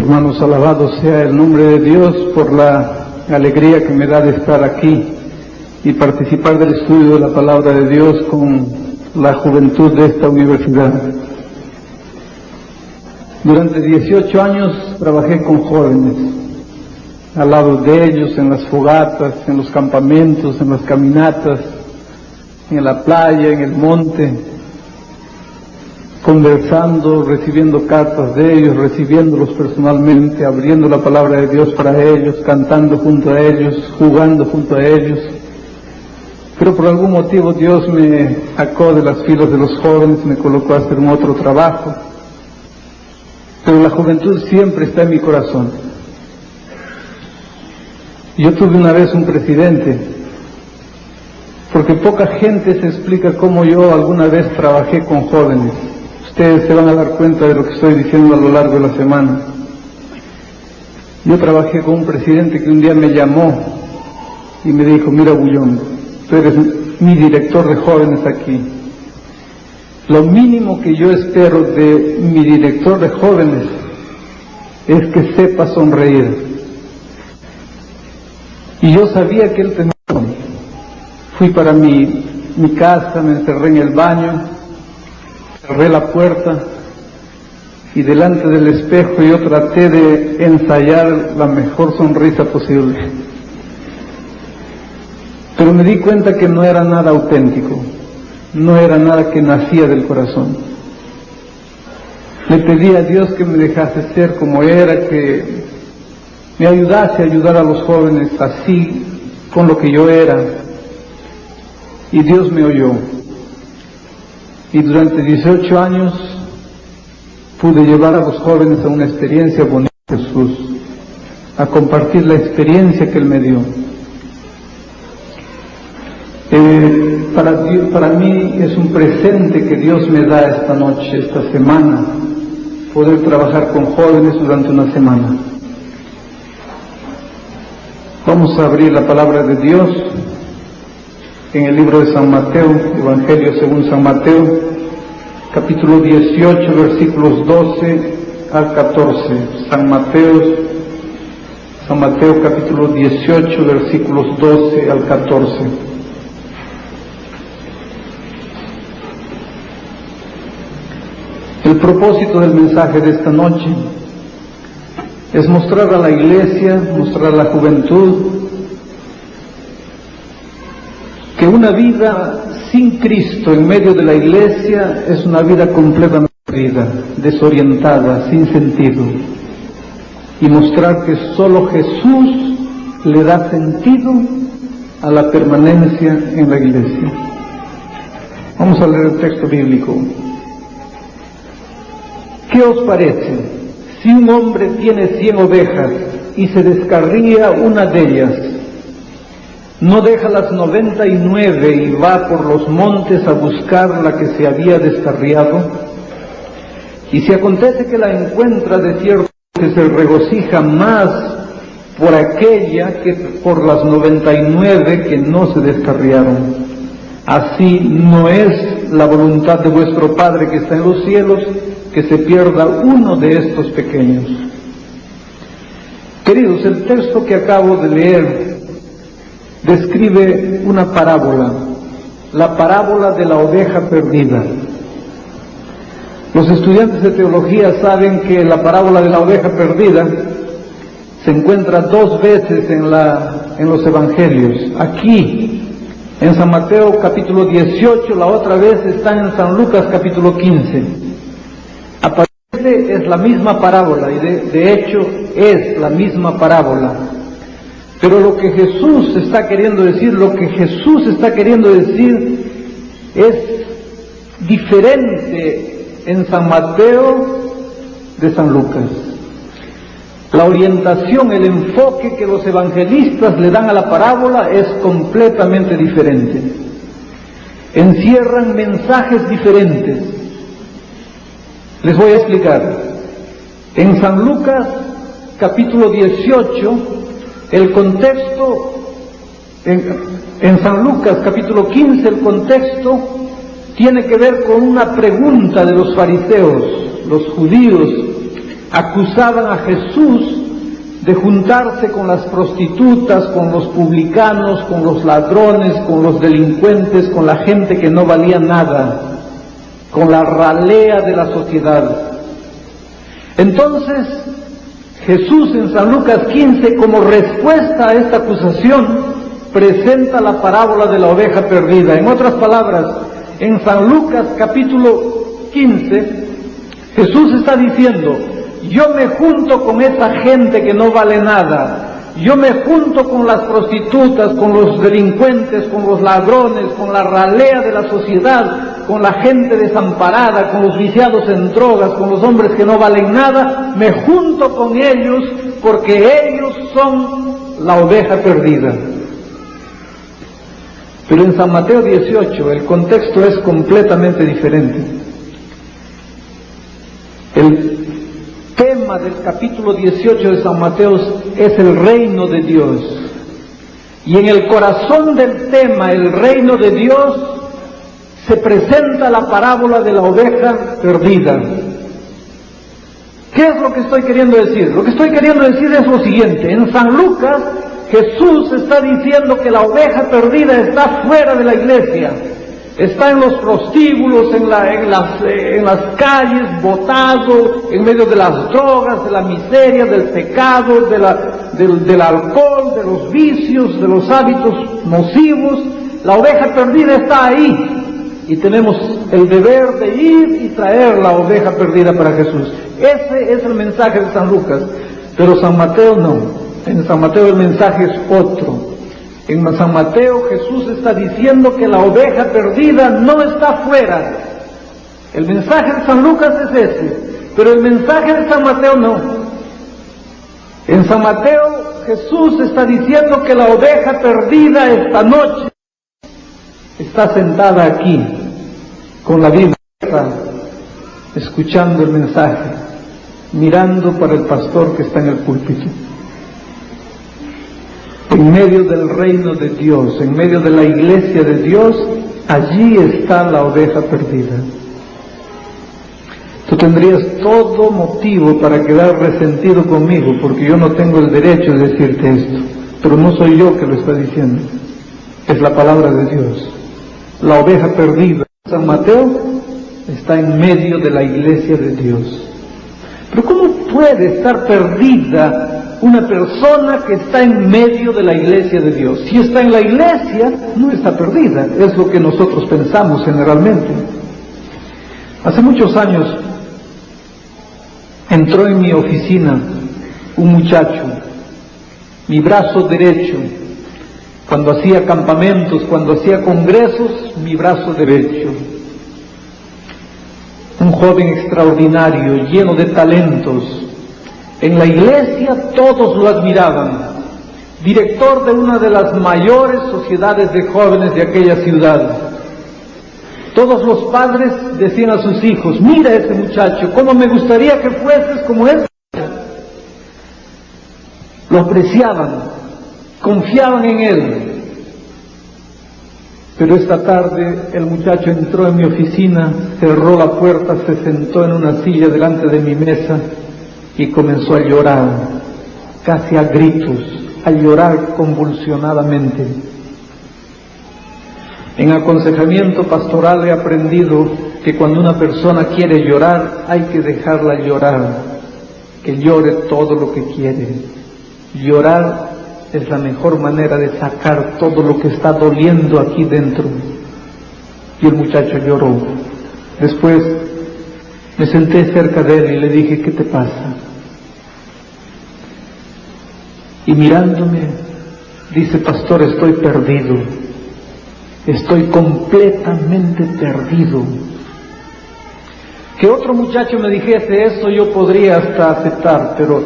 Hermanos, alabado sea el nombre de Dios por la alegría que me da de estar aquí y participar del estudio de la palabra de Dios con la juventud de esta universidad. Durante 18 años trabajé con jóvenes, al lado de ellos en las fogatas, en los campamentos, en las caminatas, en la playa, en el monte, conversando, recibiendo cartas de ellos, recibiéndolos personalmente, abriendo la palabra de Dios para ellos, cantando junto a ellos, jugando junto a ellos. Pero por algún motivo Dios me sacó de las filas de los jóvenes, me colocó a hacer un otro trabajo. Pero la juventud siempre está en mi corazón. Yo tuve una vez un presidente, porque poca gente se explica cómo yo alguna vez trabajé con jóvenes. Ustedes se van a dar cuenta de lo que estoy diciendo a lo largo de la semana. Yo trabajé con un presidente que un día me llamó y me dijo: mira, Bullón, tú eres mi director de jóvenes aquí. Lo mínimo que yo espero de mi director de jóvenes es que sepa sonreír. Y yo sabía que él tenía razón. Fui para mi casa, me encerré en el baño, cerré la puerta y delante del espejo yo traté de ensayar la mejor sonrisa posible. Pero me di cuenta que no era nada auténtico, no era nada que nacía del corazón. Le pedí a Dios que me dejase ser como era, que me ayudase a ayudar a los jóvenes así, con lo que yo era. Y Dios me oyó. Y durante 18 años pude llevar a los jóvenes a una experiencia bonita de Jesús, a compartir la experiencia que Él me dio. Para mí es un presente que Dios me da esta noche, esta semana, poder trabajar con jóvenes durante una semana. Vamos a abrir la palabra de Dios en el libro de San Mateo, Evangelio según San Mateo, capítulo 18, versículos 12 al 14. San Mateo capítulo 18, versículos 12 al 14. El propósito del mensaje de esta noche es mostrar a la iglesia, mostrar a la juventud, que una vida sin Cristo en medio de la iglesia es una vida completamente perdida, desorientada, sin sentido. Y mostrar que solo Jesús le da sentido a la permanencia en la iglesia. Vamos a leer el texto bíblico. ¿Qué os parece? Si un hombre tiene 100 ovejas y se descarría una de ellas, ¿no deja las 99 y va por los montes a buscar la que se había descarriado? Y si acontece que la encuentra, de cierto que se regocija más por aquella que por las 99 que no se descarriaron. Así no es la voluntad de vuestro Padre que está en los cielos, que se pierda uno de estos pequeños. Queridos, el texto que acabo de leer describe una parábola, la parábola de la oveja perdida. Los estudiantes de teología saben que la parábola de la oveja perdida se encuentra 2 veces en los evangelios. Aquí, en San Mateo capítulo 18, la otra vez está en San Lucas capítulo 15. Aparece, es la misma parábola, y de hecho es la misma parábola. Pero lo que Jesús está queriendo decir, es diferente en San Mateo de San Lucas. La orientación, el enfoque que los evangelistas le dan a la parábola es completamente diferente. Encierran mensajes diferentes. Les voy a explicar. En San Lucas capítulo 18, el contexto, en San Lucas capítulo 15, el contexto tiene que ver con una pregunta de los fariseos, los judíos, acusaban a Jesús de juntarse con las prostitutas, con los publicanos, con los ladrones, con los delincuentes, con la gente que no valía nada, con la ralea de la sociedad. Entonces, Jesús en San Lucas 15, como respuesta a esta acusación, presenta la parábola de la oveja perdida. En otras palabras, en San Lucas capítulo 15, Jesús está diciendo: yo me junto con esa gente que no vale nada, yo me junto con las prostitutas, con los delincuentes, con los ladrones, con la ralea de la sociedad, con la gente desamparada, con los viciados en drogas, con los hombres que no valen nada, me junto con ellos porque ellos son la oveja perdida. Pero en San Mateo 18 el contexto es completamente diferente. El tema del capítulo 18 de San Mateo es el reino de Dios. Y en el corazón del tema, el reino de Dios, se presenta la parábola de la oveja perdida. ¿Qué es lo que estoy queriendo decir? Lo que estoy queriendo decir es lo siguiente: en San Lucas, Jesús está diciendo que la oveja perdida está fuera de la iglesia, está en los prostíbulos, en las calles, botado, en medio de las drogas, de la miseria, del pecado, del alcohol, de los vicios, de los hábitos nocivos. La oveja perdida está ahí. Y tenemos el deber de ir y traer la oveja perdida para Jesús. Ese es el mensaje de San Lucas. Pero San Mateo no. En San Mateo el mensaje es otro. En San Mateo Jesús está diciendo que la oveja perdida no está fuera. El mensaje de San Lucas es ese. Pero el mensaje de San Mateo no. En San Mateo Jesús está diciendo que la oveja perdida esta noche está sentada aquí, con la Biblia, escuchando el mensaje, mirando para el pastor que está en el púlpito. En medio del reino de Dios, en medio de la iglesia de Dios, allí está la oveja perdida. Tú tendrías todo motivo para quedar resentido conmigo, porque yo no tengo el derecho de decirte esto, pero no soy yo que lo está diciendo, es la palabra de Dios. La oveja perdida, San Mateo, está en medio de la iglesia de Dios. Pero ¿cómo puede estar perdida una persona que está en medio de la iglesia de Dios? Si está en la iglesia, no está perdida. Es lo que nosotros pensamos generalmente. Hace muchos años entró en mi oficina un muchacho, mi brazo derecho. Cuando hacía campamentos, cuando hacía congresos, mi brazo derecho. Un joven extraordinario, lleno de talentos. En la iglesia todos lo admiraban. Director de una de las mayores sociedades de jóvenes de aquella ciudad. Todos los padres decían a sus hijos: mira ese muchacho, cómo me gustaría que fueses como él. Lo apreciaban. Confiaban en él. Pero esta tarde el muchacho entró en mi oficina, cerró la puerta, se sentó en una silla delante de mi mesa y comenzó a llorar, casi a gritos, a llorar convulsionadamente. En aconsejamiento pastoral he aprendido que cuando una persona quiere llorar, hay que dejarla llorar, que llore todo lo que quiere. Llorar es la mejor manera de sacar todo lo que está doliendo aquí dentro. Y el muchacho lloró. Después me senté cerca de él y le dije: ¿qué te pasa? Y mirándome, dice: pastor, estoy perdido. Estoy completamente perdido. Que otro muchacho me dijese eso yo podría hasta aceptar, pero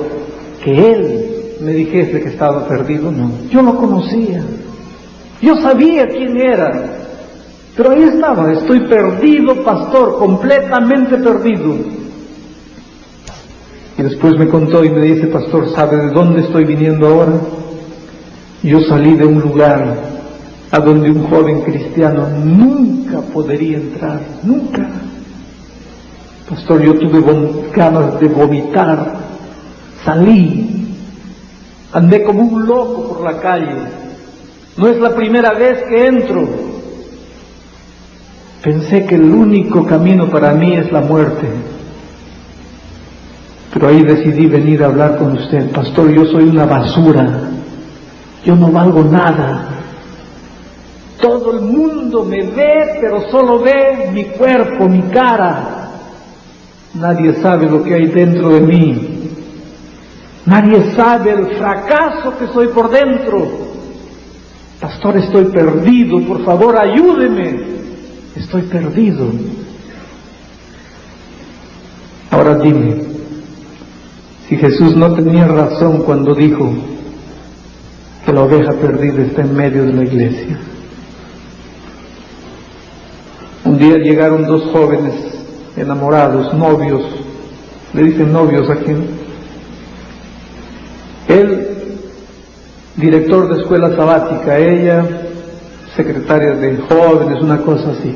que él me dijese que estaba perdido, no. Yo lo conocía, yo sabía quién era, pero ahí estaba: estoy perdido, pastor, completamente perdido. Y después me contó y me dice: pastor, ¿sabe de dónde estoy viniendo ahora? Yo salí de un lugar a donde un joven cristiano nunca podría entrar, nunca. Pastor, yo tuve ganas de vomitar Salí, andé como un loco por la calle. No es la primera vez que entro. Pensé que el único camino para mí es la muerte. Pero ahí decidí venir a hablar con usted. Pastor, yo soy una basura. Yo no valgo nada. Todo el mundo me ve, pero solo ve mi cuerpo, mi cara. Nadie sabe lo que hay dentro de mí. Nadie sabe el fracaso que soy por dentro. Pastor, estoy perdido, por favor, ayúdeme. Estoy perdido. Ahora dime, si Jesús no tenía razón cuando dijo que la oveja perdida está en medio de la iglesia. Un día llegaron dos jóvenes enamorados, novios, le dicen novios aquí. Él, director de escuela sabática, ella, secretaria de jóvenes, una cosa así.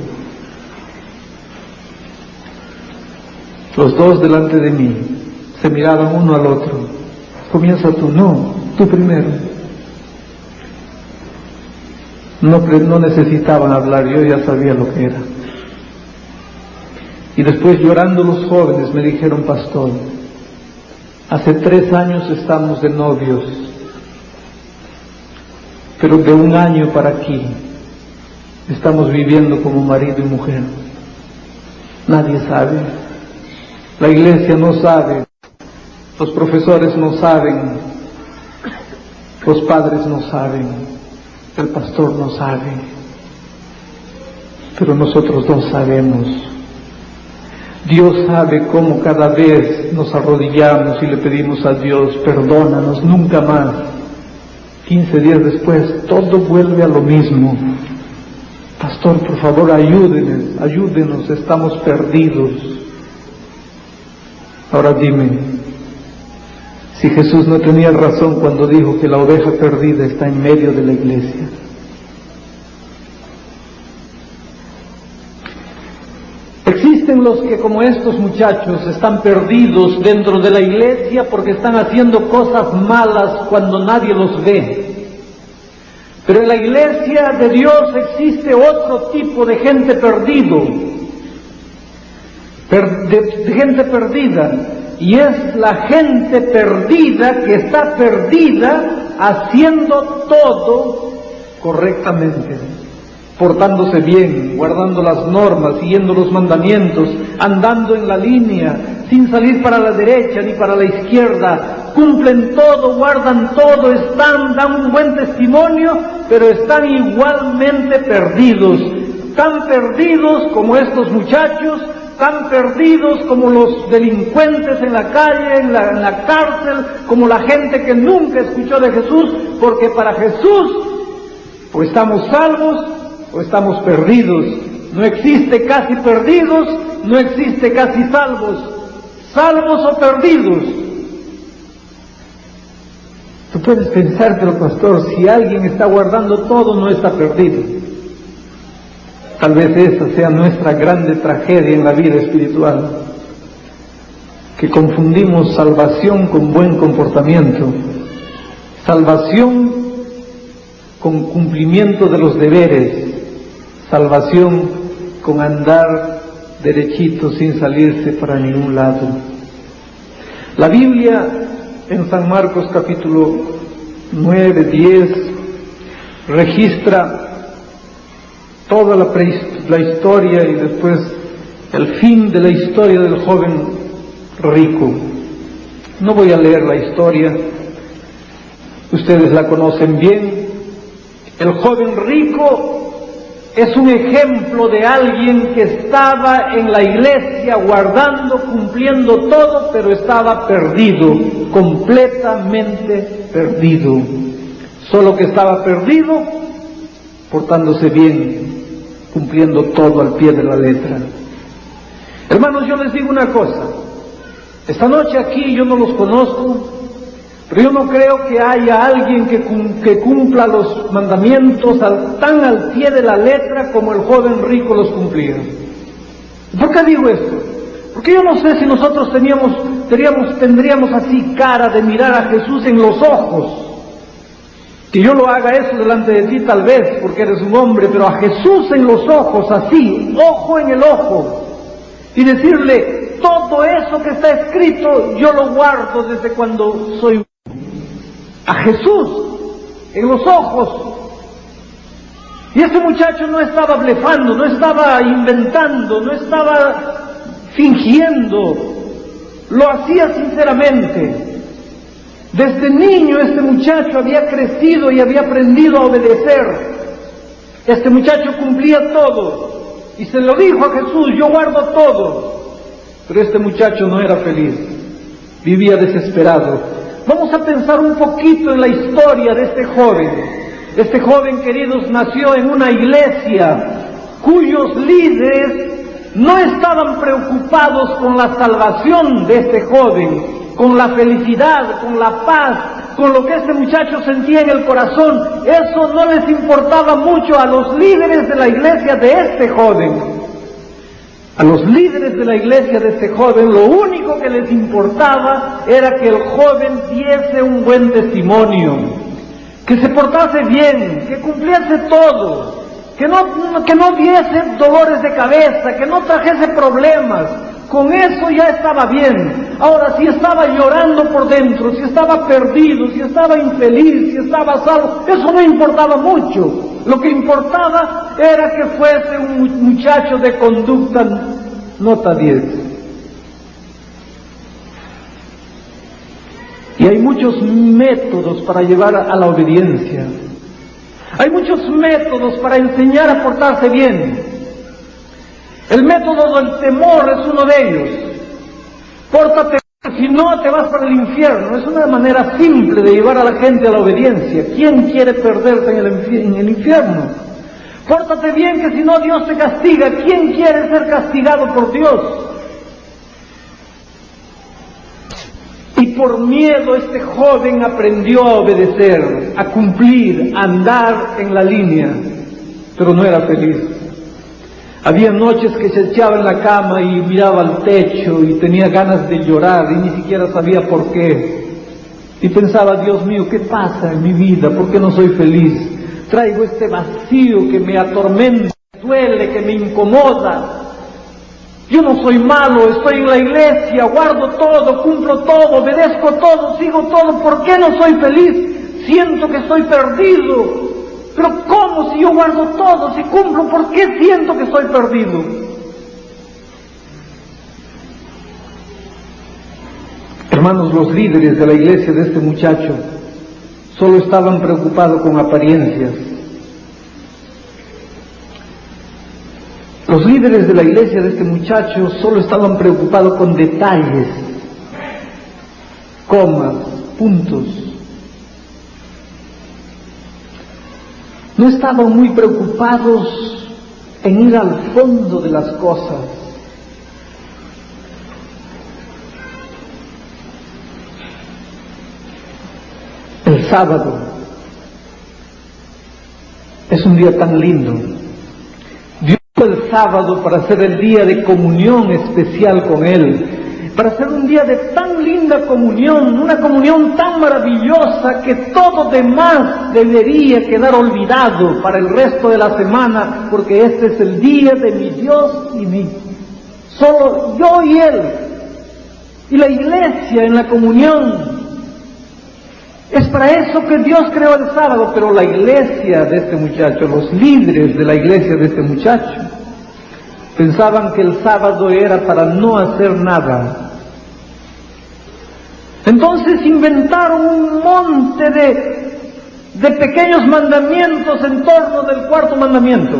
Los dos delante de mí, se miraban uno al otro. Comienza tú. No, tú primero. No necesitaban hablar, yo ya sabía lo que era. Y después, llorando, los jóvenes me dijeron: pastor, hace 3 años estamos de novios, pero de 1 año para aquí estamos viviendo como marido y mujer. Nadie sabe, la iglesia no sabe, los profesores no saben, los padres no saben, el pastor no sabe, pero nosotros dos sabemos. Dios sabe cómo cada vez nos arrodillamos y le pedimos a Dios: perdónanos, nunca más. 15 días después, todo vuelve a lo mismo. Pastor, por favor, ayúdenos, estamos perdidos. Ahora dime, si Jesús no tenía razón cuando dijo que la oveja perdida está en medio de la iglesia. Existen los que, como estos muchachos, están perdidos dentro de la iglesia porque están haciendo cosas malas cuando nadie los ve. Pero en la iglesia de Dios existe otro tipo de gente perdido, de gente perdida, y es la gente perdida que está perdida haciendo todo correctamente, portándose bien, guardando las normas, siguiendo los mandamientos, andando en la línea, sin salir para la derecha ni para la izquierda, cumplen todo, guardan todo, dan un buen testimonio, pero están igualmente perdidos, tan perdidos como estos muchachos, tan perdidos como los delincuentes en la calle, en la cárcel, como la gente que nunca escuchó de Jesús, porque para Jesús o estamos salvos o estamos perdidos. No existe casi perdidos, no existe casi salvos. Salvos o perdidos. Tú puedes pensar, pero pastor, si alguien está guardando todo, no está perdido. Tal vez esa sea nuestra grande tragedia en la vida espiritual, que confundimos salvación con buen comportamiento, salvación con cumplimiento de los deberes, salvación con andar derechito sin salirse para ningún lado. La Biblia en San Marcos capítulo 9, 10 registra toda la historia y después el fin de la historia del joven rico. No voy a leer la historia, ustedes la conocen bien. El joven rico es un ejemplo de alguien que estaba en la iglesia guardando, cumpliendo todo, pero estaba perdido, completamente perdido. Solo que estaba perdido portándose bien, cumpliendo todo al pie de la letra. Hermanos, yo les digo una cosa, esta noche aquí yo no los conozco, pero yo no creo que haya alguien que cumpla los mandamientos tan al pie de la letra como el joven rico los cumplía. ¿Por qué digo esto? Porque yo no sé si nosotros teníamos tendríamos así cara de mirar a Jesús en los ojos. Que yo lo haga eso delante de ti tal vez, porque eres un hombre, pero a Jesús en los ojos, así, ojo en el ojo, y decirle, todo eso que está escrito, yo lo guardo desde cuando soy. A Jesús en los ojos. Y este muchacho no estaba blefando, no estaba inventando, no estaba fingiendo, lo hacía sinceramente. Desde niño este muchacho había crecido y había aprendido a obedecer. Este muchacho cumplía todo y se lo dijo a Jesús, yo guardo todo. Pero este muchacho no era feliz, vivía desesperado. Vamos a pensar un poquito en la historia de este joven. Este joven, queridos, nació en una iglesia cuyos líderes no estaban preocupados con la salvación de este joven, con la felicidad, con la paz, con lo que este muchacho sentía en el corazón. Eso no les importaba mucho a los líderes de la iglesia de este joven. A los líderes de la iglesia de este joven, lo único que les importaba era que el joven diese un buen testimonio, que se portase bien, que cumpliese todo, que no diese dolores de cabeza, que no trajese problemas. Con eso ya estaba bien. Ahora, si estaba llorando por dentro, si estaba perdido, si estaba infeliz, si estaba salvo, eso no importaba mucho. Lo que importaba era que fuese un muchacho de conducta nota 10. Y hay muchos métodos para llevar a la obediencia. Hay muchos métodos para enseñar a portarse bien. El método del temor es uno de ellos. Pórtate, si no te vas para el infierno. Es una manera simple de llevar a la gente a la obediencia. ¿Quién quiere perderse en el infierno? Pórtate bien, que si no Dios te castiga. ¿Quién quiere ser castigado por Dios? Y por miedo este joven aprendió a obedecer, a cumplir, a andar en la línea, pero no era feliz. Había noches que se echaba en la cama y miraba al techo y tenía ganas de llorar y ni siquiera sabía por qué. Y pensaba, Dios mío, ¿qué pasa en mi vida? ¿Por qué no soy feliz? Traigo este vacío que me atormenta, me duele, que me incomoda. Yo no soy malo, estoy en la iglesia, guardo todo, cumplo todo, obedezco todo, sigo todo. ¿Por qué no soy feliz? Siento que estoy perdido. Pero ¿cómo si yo guardo todo, si cumplo? ¿Por qué siento que estoy perdido? Hermanos, los líderes de la iglesia de este muchacho solo estaban preocupados con apariencias. Los líderes de la iglesia de este muchacho solo estaban preocupados con detalles, comas, puntos. No estaban muy preocupados en ir al fondo de las cosas. El sábado es un día tan lindo. Dios dio el sábado para ser el día de comunión especial con Él, para ser un día de tan linda comunión, una comunión tan maravillosa que todo demás debería quedar olvidado para el resto de la semana, porque este es el día de mi Dios y mí. Solo yo y Él. Y la iglesia en la comunión. Es para eso que Dios creó el sábado, pero la iglesia de este muchacho, los líderes de la iglesia de este muchacho, pensaban que el sábado era para no hacer nada. Entonces inventaron un monte de pequeños mandamientos en torno del cuarto mandamiento.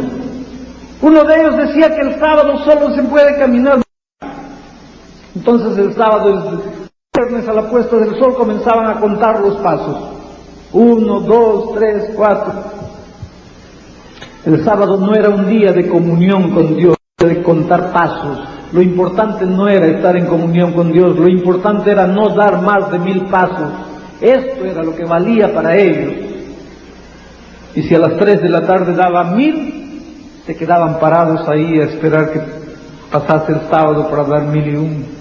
Uno de ellos decía que el sábado solo se puede caminar. Entonces el sábado, a la puesta del sol, comenzaban a contar los pasos. 1, 2, 3, 4. El sábado no era un día de comunión con Dios, de contar pasos. Lo importante no era estar en comunión con Dios, lo importante era no dar más de 1000 pasos. Esto era lo que valía para ellos. Y si a las 3 de la tarde daban 1000, se quedaban parados ahí a esperar que pasase el sábado para dar 1001.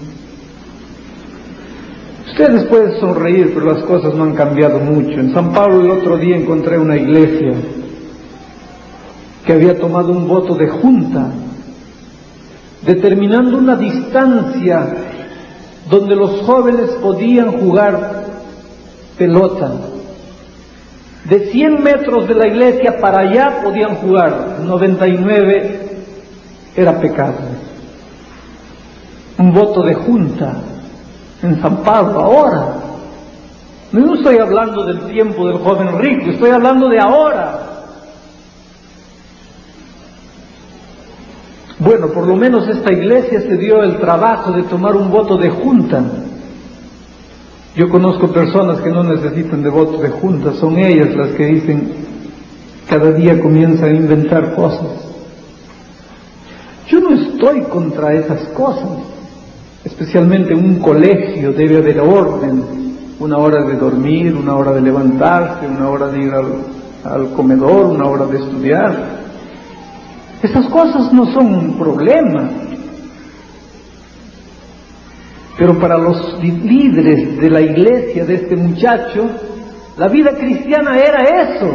Ustedes pueden sonreír, pero las cosas no han cambiado mucho. En San Pablo el otro día encontré una iglesia que había tomado un voto de junta, determinando una distancia donde los jóvenes podían jugar pelota. De 100 metros de la iglesia para allá podían jugar, 99 era pecado. Un voto de junta en San Pablo, ahora. No estoy hablando del tiempo del joven rico, estoy hablando de ahora. Bueno, por lo menos esta iglesia se dio el trabajo de tomar un voto de junta. Yo conozco personas que no necesitan de voto de junta, son ellas las que dicen, cada día comienzan a inventar cosas. Yo no estoy contra esas cosas, especialmente en un colegio debe haber orden, una hora de dormir, una hora de levantarse, una hora de ir al comedor, una hora de estudiar. Esas cosas no son un problema. Pero para los líderes de la iglesia de este muchacho, la vida cristiana era eso.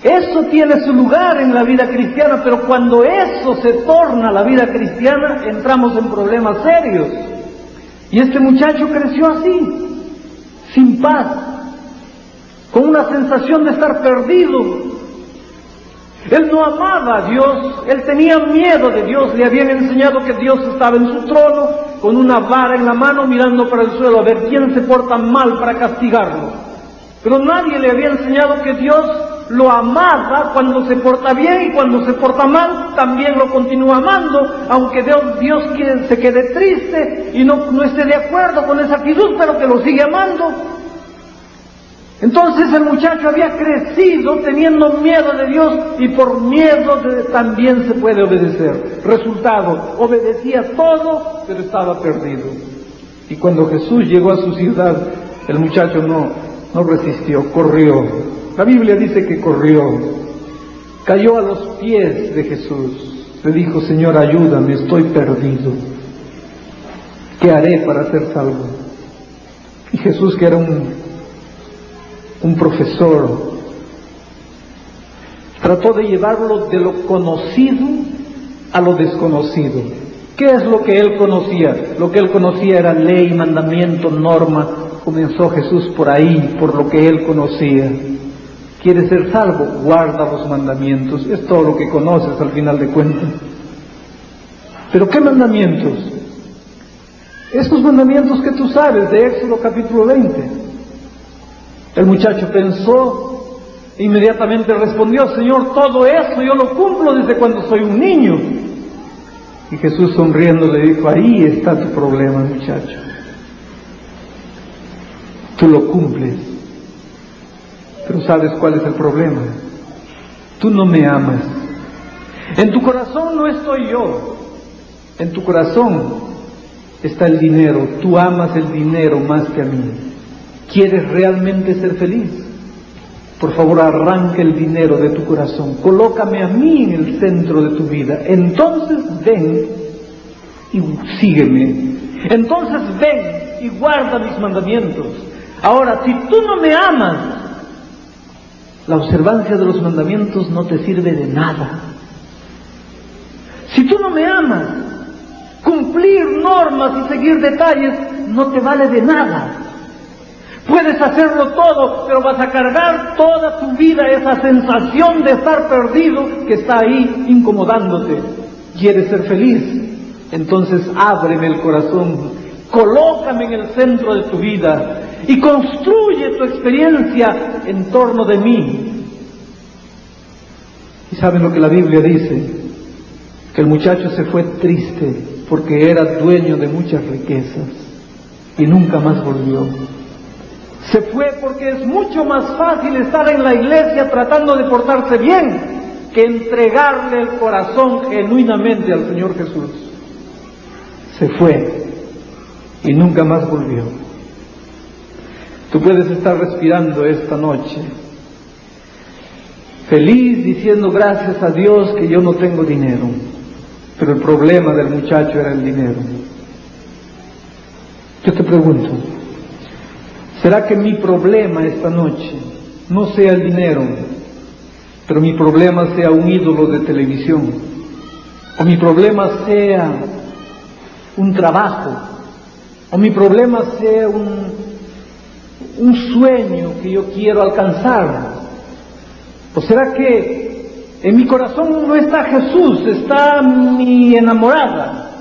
Eso tiene su lugar en la vida cristiana, pero cuando eso se torna la vida cristiana, entramos en problemas serios. Y este muchacho creció así, sin paz, con una sensación de estar perdido. Él no amaba a Dios, él tenía miedo de Dios, le habían enseñado que Dios estaba en su trono, con una vara en la mano mirando para el suelo a ver quién se porta mal para castigarlo. Pero nadie le había enseñado que Dios lo amaba cuando se porta bien y cuando se porta mal también lo continúa amando, aunque Dios se quede triste y no esté de acuerdo con esa actitud, pero que lo sigue amando. Entonces el muchacho había crecido teniendo miedo de Dios y por miedo también se puede obedecer. Resultado, obedecía todo, pero estaba perdido. Y cuando Jesús llegó a su ciudad, el muchacho no resistió, corrió. La Biblia dice que corrió, cayó a los pies de Jesús, le dijo, Señor, ayúdame, estoy perdido. ¿Qué haré para ser salvo? Y Jesús, que era un profesor, trató de llevarlo de lo conocido a lo desconocido. ¿Qué es lo que él conocía? Lo que él conocía era ley, mandamiento, norma. Comenzó Jesús por ahí, por lo que él conocía. ¿Quieres ser salvo? Guarda los mandamientos. Es todo lo que conoces al final de cuentas. ¿Pero qué mandamientos? Estos mandamientos que tú sabes de Éxodo capítulo 20. El muchacho pensó, e inmediatamente respondió, Señor, todo eso yo lo cumplo desde cuando soy un niño. Y Jesús sonriendo le dijo, ahí está tu problema, muchacho. Tú lo cumples, pero ¿sabes cuál es el problema? Tú no me amas. En tu corazón no estoy yo, en tu corazón está el dinero. Tú amas el dinero más que a mí. ¿Quieres realmente ser feliz? Por favor, arranca el dinero de tu corazón. Colócame a mí en el centro de tu vida. Entonces ven y sígueme. Entonces ven y guarda mis mandamientos. Ahora, si tú no me amas, la observancia de los mandamientos no te sirve de nada. Si tú no me amas, cumplir normas y seguir detalles no te vale de nada. Puedes hacerlo todo, pero vas a cargar toda tu vida esa sensación de estar perdido que está ahí incomodándote. ¿Quieres ser feliz? Entonces ábreme el corazón, colócame en el centro de tu vida y construye tu experiencia en torno de mí. ¿Y saben lo que la Biblia dice? Que el muchacho se fue triste porque era dueño de muchas riquezas y nunca más volvió. Se fue porque es mucho más fácil estar en la iglesia tratando de portarse bien que entregarle el corazón genuinamente al Señor Jesús. Se fue y nunca más volvió. Tú puedes estar respirando esta noche, feliz diciendo gracias a Dios que yo no tengo dinero, pero el problema del muchacho era el dinero. Yo te pregunto, ¿será que mi problema esta noche no sea el dinero, pero mi problema sea un ídolo de televisión? ¿O mi problema sea un trabajo? ¿O mi problema sea un sueño que yo quiero alcanzar? ¿O será que en mi corazón no está Jesús, está mi enamorada,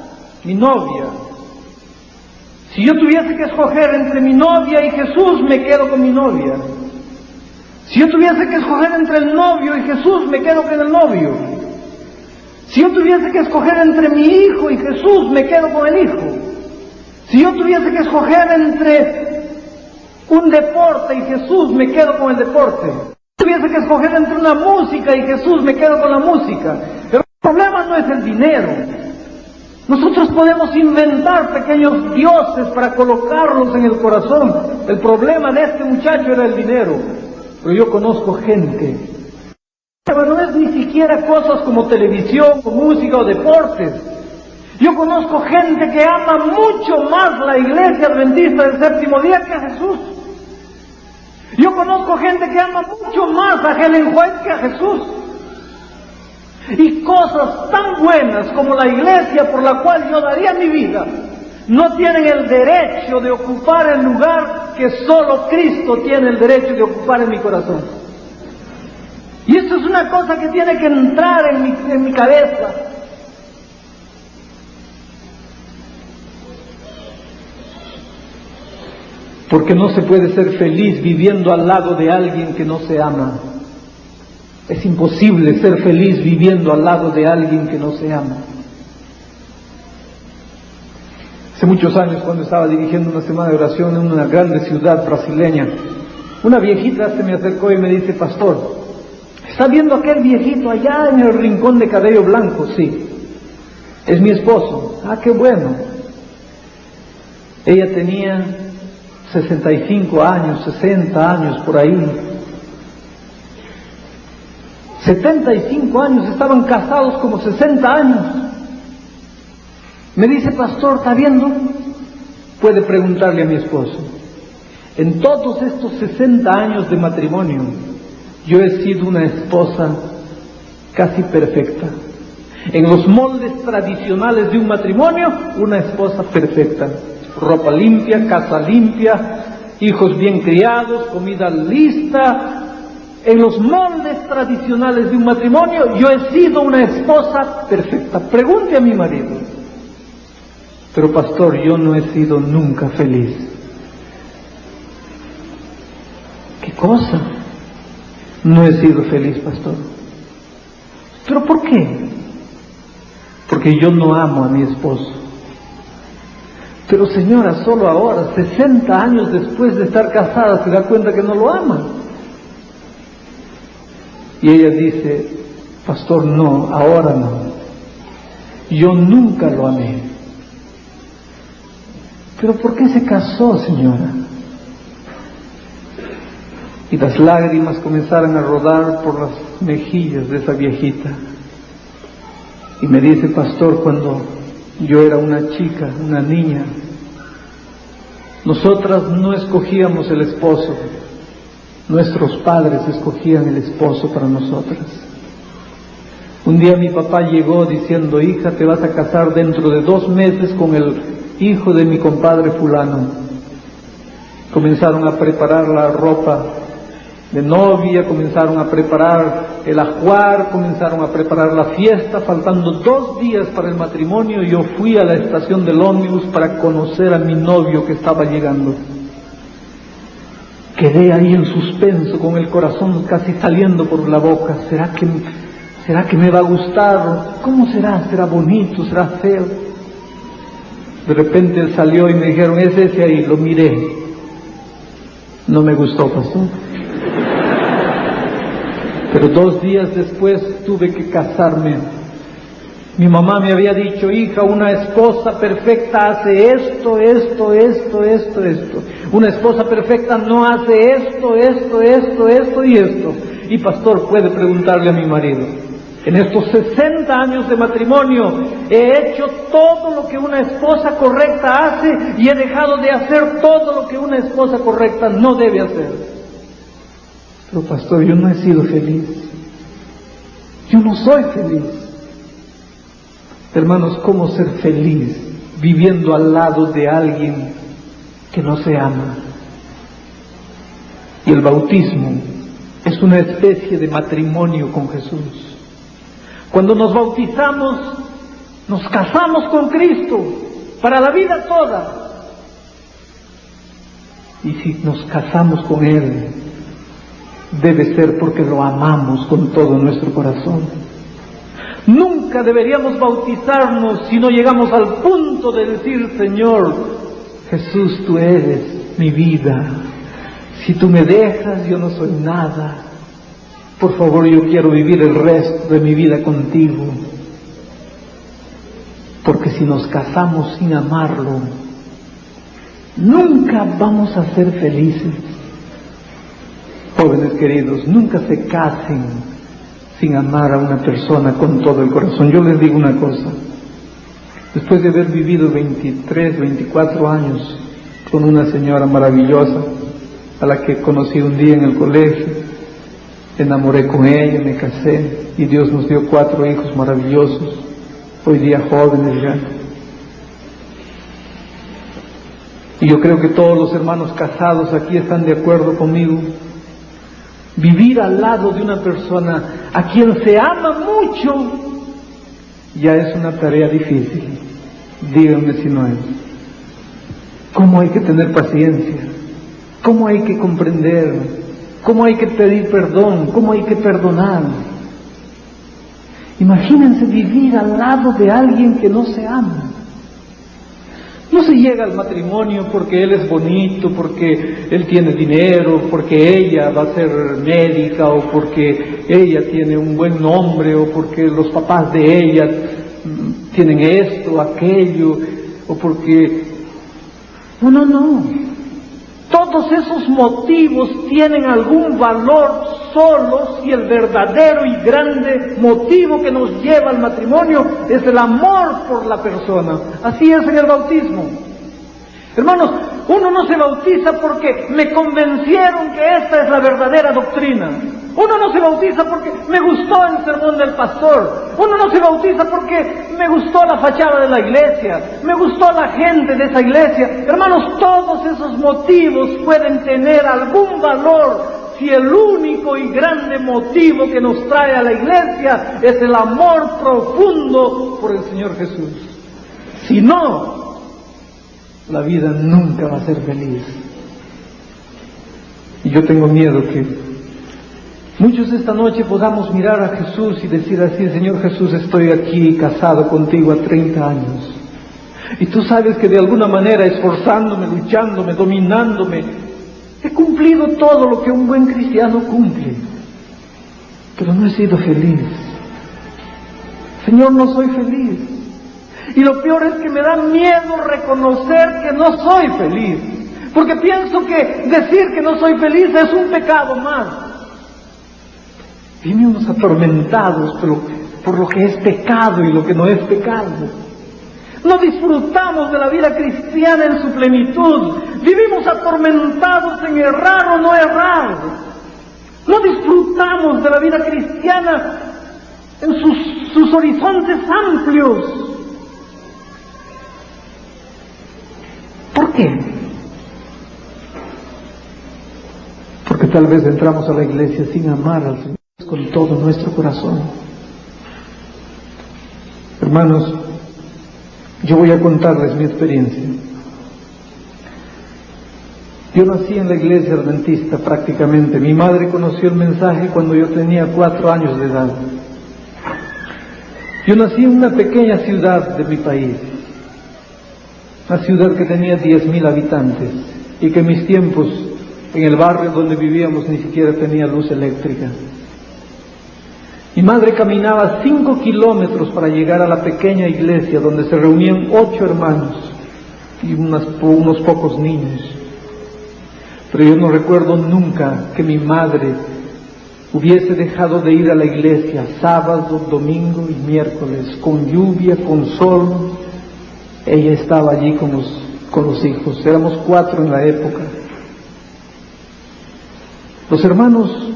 mi novia? Si yo tuviese que escoger entre mi novia y Jesús, me quedo con mi novia. Si yo tuviese que escoger entre el novio y Jesús, me quedo con el novio. Si yo tuviese que escoger entre mi hijo y Jesús, me quedo con el hijo. Si yo tuviese que escoger entre un deporte y Jesús, me quedo con el deporte. Si tuviese que escoger entre una música y Jesús, me quedo con la música. Pero el problema no es el dinero. Nosotros podemos inventar pequeños dioses para colocarlos en el corazón. El problema de este muchacho era el dinero. Pero yo conozco gente. Pero no es ni siquiera cosas como televisión, o música o deportes. Yo conozco gente que ama mucho más la iglesia adventista del séptimo día que a Jesús. Yo conozco gente que ama mucho más a Helen White que a Jesús. Y cosas tan buenas como la iglesia por la cual yo daría mi vida, no tienen el derecho de ocupar el lugar que solo Cristo tiene el derecho de ocupar en mi corazón. Y esto es una cosa que tiene que entrar en mi cabeza. Porque no se puede ser feliz viviendo al lado de alguien que no se ama. Es imposible ser feliz viviendo al lado de alguien que no se ama. Hace muchos años, cuando estaba dirigiendo una semana de oración en una grande ciudad brasileña, una viejita se me acercó y me dice: pastor, ¿está viendo aquel viejito allá en el rincón de cabello blanco? Sí, es mi esposo. Ah, qué bueno. Ella tenía 65 años, 60 años por ahí. 75 años, estaban casados como 60 años. Me dice: pastor, ¿está viendo? Puede preguntarle a mi esposo. En todos estos 60 años de matrimonio, yo he sido una esposa casi perfecta. En los moldes tradicionales de un matrimonio, una esposa perfecta. Ropa limpia, casa limpia, hijos bien criados, comida lista. En los moldes tradicionales de un matrimonio, yo he sido una esposa perfecta. Pregunte a mi marido. Pero pastor, yo no he sido nunca feliz. ¿Qué cosa? No he sido feliz, pastor. ¿Pero por qué? Porque yo no amo a mi esposo. Pero señora, solo ahora, 60 años después de estar casada, se da cuenta que no lo ama. Y ella dice: pastor, no, ahora no. Yo nunca lo amé. ¿Pero por qué se casó, señora? Y las lágrimas comenzaron a rodar por las mejillas de esa viejita. Y me dice: pastor, cuando yo era una chica, una niña, nosotras no escogíamos el esposo. Nuestros padres escogían el esposo para nosotras. Un día mi papá llegó diciendo: hija, te vas a casar dentro de 2 meses con el hijo de mi compadre fulano. Comenzaron a preparar la ropa de novia, comenzaron a preparar el ajuar, comenzaron a preparar la fiesta. Faltando 2 días para el matrimonio, yo fui a la estación del ómnibus para conocer a mi novio que estaba llegando. Quedé ahí en suspenso, con el corazón casi saliendo por la boca. ¿Será que me va a gustar? ¿Cómo será? ¿Será bonito? ¿Será feo? De repente él salió y me dijeron: es ese ahí. Lo miré. No me gustó, pastor. Pero 2 días después tuve que casarme. Mi mamá me había dicho: hija, una esposa perfecta hace esto, esto, esto, esto, esto. Una esposa perfecta no hace esto, esto, esto, esto y esto. Y pastor, puede preguntarle a mi marido. En estos 60 años de matrimonio he hecho todo lo que una esposa correcta hace y he dejado de hacer todo lo que una esposa correcta no debe hacer. Pero pastor, yo no he sido feliz. Yo no soy feliz. Hermanos, ¿cómo ser feliz viviendo al lado de alguien que no se ama? Y el bautismo es una especie de matrimonio con Jesús. Cuando nos bautizamos, nos casamos con Cristo para la vida toda. Y si nos casamos con Él, debe ser porque lo amamos con todo nuestro corazón. Nunca deberíamos bautizarnos si no llegamos al punto de decir: Señor Jesús, tú eres mi vida. Si tú me dejas, yo no soy nada. Por favor, yo quiero vivir el resto de mi vida contigo. Porque si nos casamos sin amarlo, nunca vamos a ser felices. Jóvenes queridos, nunca se casen sin amar a una persona con todo el corazón. Yo les digo una cosa: después de haber vivido 23, 24 años con una señora maravillosa, a la que conocí un día en el colegio, enamoré con ella, me casé, y Dios nos dio 4 hijos maravillosos, hoy día jóvenes ya. Y yo creo que todos los hermanos casados aquí están de acuerdo conmigo. Vivir al lado de una persona a quien se ama mucho ya es una tarea difícil. Díganme si no es. ¿Cómo hay que tener paciencia? ¿Cómo hay que comprender? ¿Cómo hay que pedir perdón? ¿Cómo hay que perdonar? Imagínense vivir al lado de alguien que no se ama. No se llega al matrimonio porque él es bonito, porque él tiene dinero, porque ella va a ser médica, o porque ella tiene un buen nombre, o porque los papás de ella tienen esto, aquello, o porque... No. Todos esos motivos tienen algún valor solo si el verdadero y grande motivo que nos lleva al matrimonio es el amor por la persona. Así es en el bautismo. Hermanos, uno no se bautiza porque me convencieron que esta es la verdadera doctrina. Uno no se bautiza porque me gustó el sermón del pastor. Uno no se bautiza porque me gustó la fachada de la iglesia, me gustó la gente de esa iglesia. Hermanos, todos esos motivos pueden tener algún valor si el único y grande motivo que nos trae a la iglesia es el amor profundo por el Señor Jesús. Si no, la vida nunca va a ser feliz. Y yo tengo miedo que muchos esta noche podamos mirar a Jesús y decir así: Señor Jesús, estoy aquí casado contigo a 30 años. Y tú sabes que de alguna manera, esforzándome, luchándome, dominándome, he cumplido todo lo que un buen cristiano cumple. Pero no he sido feliz. Señor, no soy feliz. Y lo peor es que me da miedo reconocer que no soy feliz. Porque pienso que decir que no soy feliz es un pecado más. Vienen unos atormentados por lo que es pecado y lo que no es pecado. No disfrutamos de la vida cristiana en su plenitud. Vivimos atormentados en errar o no errar. No disfrutamos de la vida cristiana en sus horizontes amplios. ¿Por qué? Porque tal vez entramos a la iglesia sin amar al Señor con todo nuestro corazón. Hermanos, yo voy a contarles mi experiencia. Yo nací en la iglesia adventista prácticamente. Mi madre conoció el mensaje cuando yo tenía 4 años de edad. Yo nací en una pequeña ciudad de mi país, una ciudad que tenía 10,000 habitantes y que en mis tiempos, en el barrio donde vivíamos, ni siquiera tenía luz eléctrica. Mi madre caminaba 5 kilómetros para llegar a la pequeña iglesia donde se reunían 8 hermanos y unos pocos niños. Pero yo no recuerdo nunca que mi madre hubiese dejado de ir a la iglesia sábado, domingo y miércoles, con lluvia, con sol, ella estaba allí con los hijos. Éramos 4 en la época. Los hermanos,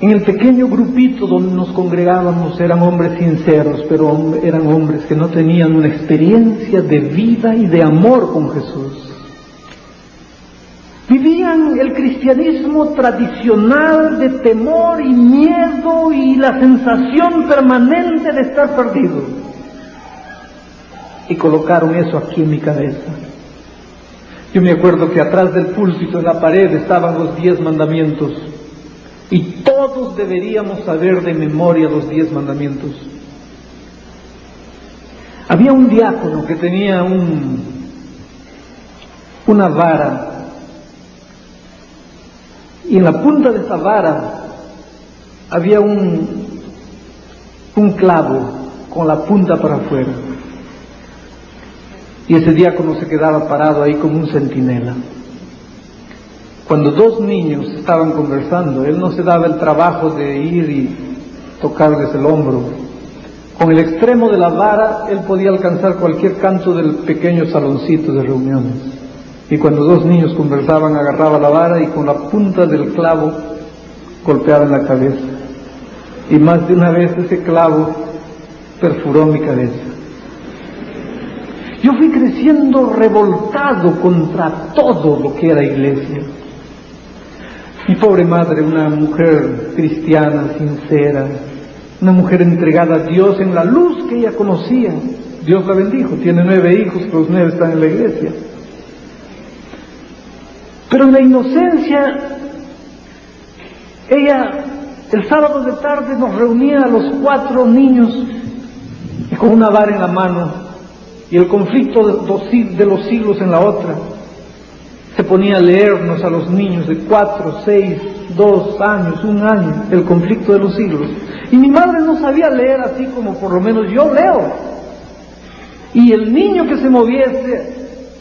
en el pequeño grupito donde nos congregábamos, eran hombres sinceros, pero eran hombres que no tenían una experiencia de vida y de amor con Jesús. Vivían el cristianismo tradicional de temor y miedo y la sensación permanente de estar perdido. Y colocaron eso aquí en mi cabeza. Yo me acuerdo que atrás del púlpito, en la pared, estaban los 10 mandamientos. Y todos deberíamos saber de memoria los 10 mandamientos. Había un diácono que tenía una vara. Y en la punta de esa vara había un clavo con la punta para afuera. Y ese diácono se quedaba parado ahí como un centinela. Cuando 2 niños estaban conversando, él no se daba el trabajo de ir y tocarles el hombro. Con el extremo de la vara, él podía alcanzar cualquier canto del pequeño saloncito de reuniones. Y cuando 2 niños conversaban, agarraba la vara y con la punta del clavo golpeaba en la cabeza. Y más de una vez ese clavo perforó mi cabeza. Yo fui creciendo revoltado contra todo lo que era iglesia. Mi pobre madre, una mujer cristiana, sincera, una mujer entregada a Dios en la luz que ella conocía. Dios la bendijo, tiene 9 hijos, los 9 están en la iglesia. Pero en la inocencia, ella, el sábado de tarde, nos reunía a los 4 niños y con una vara en la mano y el conflicto de los siglos en la otra. Se ponía a leernos a los niños de 4, 6, 2 años, 1 año, el conflicto de los siglos. Y mi madre no sabía leer así como por lo menos yo leo. Y el niño que se moviese,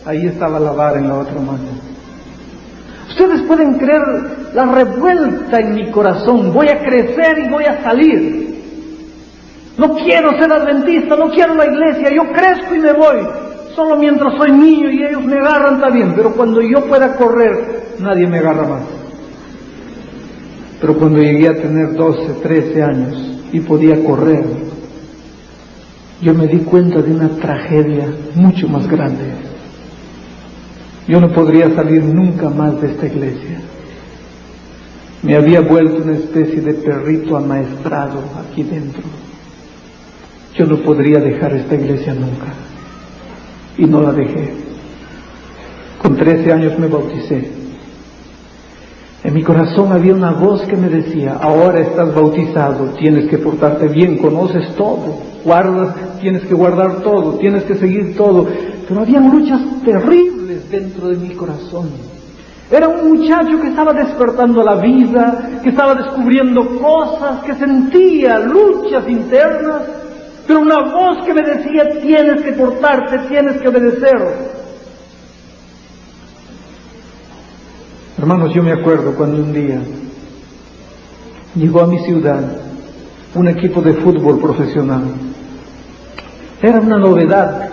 ahí estaba la vara en la otra mano. Ustedes pueden creer la revuelta en mi corazón. Voy a crecer y voy a salir. No quiero ser adventista, no quiero la iglesia. Yo crezco y me voy. Solo mientras soy niño y ellos me agarran está bien. Pero cuando yo pueda correr, nadie me agarra más. Pero cuando llegué a tener 12, 13 años y podía correr, yo me di cuenta de una tragedia mucho más grande. Yo no podría salir nunca más de esta iglesia. Me había vuelto una especie de perrito amaestrado aquí dentro. Yo no podría dejar esta iglesia nunca. Y no la dejé. Con 13 años me bauticé. En mi corazón había una voz que me decía: ahora estás bautizado, tienes que portarte bien, conoces todo, tienes que guardar todo, tienes que seguir todo. Pero habían luchas terribles dentro de mi corazón. Era un muchacho que estaba despertando a la vida, que estaba descubriendo cosas, que sentía luchas internas, pero una voz que me decía: tienes que portarte, tienes que obedecer. Hermanos, yo me acuerdo cuando un día llegó a mi ciudad un equipo de fútbol profesional. Era una novedad.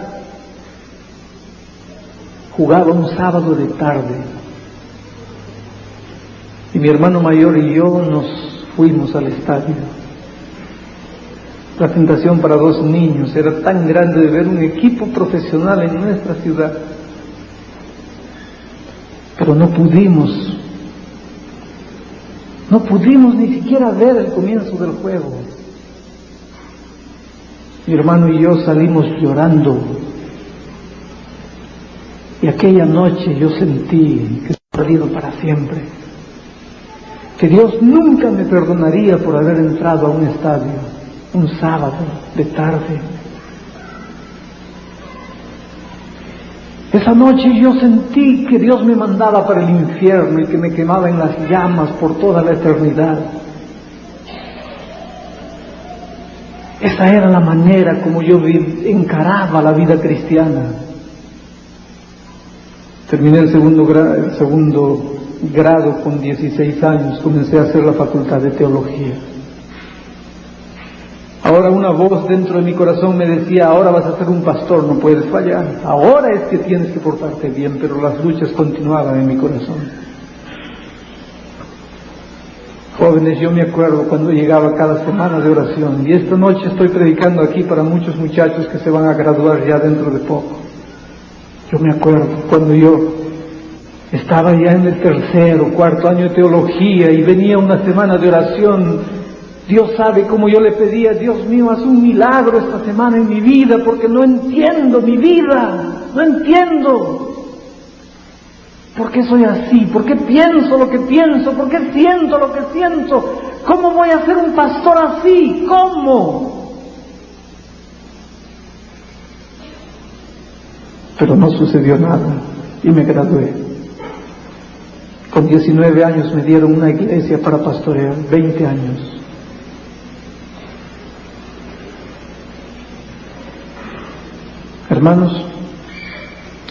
Jugaba un sábado de tarde y mi hermano mayor y yo nos fuimos al estadio. La tentación para 2 niños era tan grande de ver un equipo profesional en nuestra ciudad. Pero no pudimos ni siquiera ver el comienzo del juego. Mi hermano y yo salimos llorando. Y aquella noche yo sentí que he perdido para siempre. Que Dios nunca me perdonaría por haber entrado a un estadio un sábado de tarde. Esa noche yo sentí que Dios me mandaba para el infierno y que me quemaba en las llamas por toda la eternidad. Esa era la manera como yo encaraba la vida cristiana. Terminé el segundo grado con 16 años, comencé a hacer la facultad de teología. Ahora una voz dentro de mi corazón me decía, ahora vas a ser un pastor, no puedes fallar, ahora es que tienes que portarte bien, pero las luchas continuaban en mi corazón. Jóvenes, yo me acuerdo cuando llegaba cada semana de oración, y esta noche estoy predicando aquí para muchos muchachos que se van a graduar ya dentro de poco. Yo me acuerdo cuando yo estaba ya en el tercer o cuarto año de teología y venía una semana de oración. Dios sabe cómo yo le pedía, Dios mío, haz un milagro esta semana en mi vida, porque no entiendo mi vida, no entiendo. ¿Por qué soy así? ¿Por qué pienso lo que pienso? ¿Por qué siento lo que siento? ¿Cómo voy a ser un pastor así? ¿Cómo? Pero no sucedió nada y me gradué. Con 19 años me dieron una iglesia para pastorear, 20 años. Hermanos,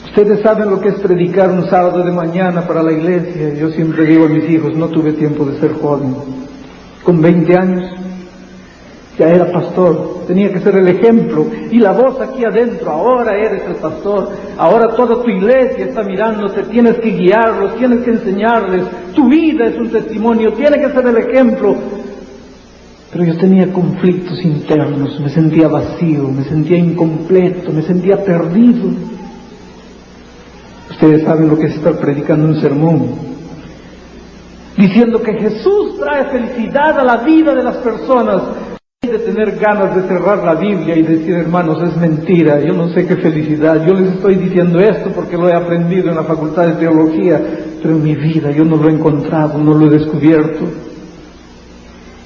ustedes saben lo que es predicar un sábado de mañana para la iglesia. Yo siempre digo a mis hijos, no tuve tiempo de ser joven. Con 20 años ya era pastor, tenía que ser el ejemplo. Y la voz aquí adentro, ahora eres el pastor, ahora toda tu iglesia está mirándote, tienes que guiarlos, tienes que enseñarles, tu vida es un testimonio, tiene que ser el ejemplo. Pero yo tenía conflictos internos, me sentía vacío, me sentía incompleto, me sentía perdido. Ustedes saben lo que es estar predicando un sermón, diciendo que Jesús trae felicidad a la vida de las personas, de tener ganas de cerrar la Biblia y decir, hermanos, es mentira, yo no sé qué felicidad, yo les estoy diciendo esto porque lo he aprendido en la facultad de teología, pero en mi vida yo no lo he encontrado, no lo he descubierto.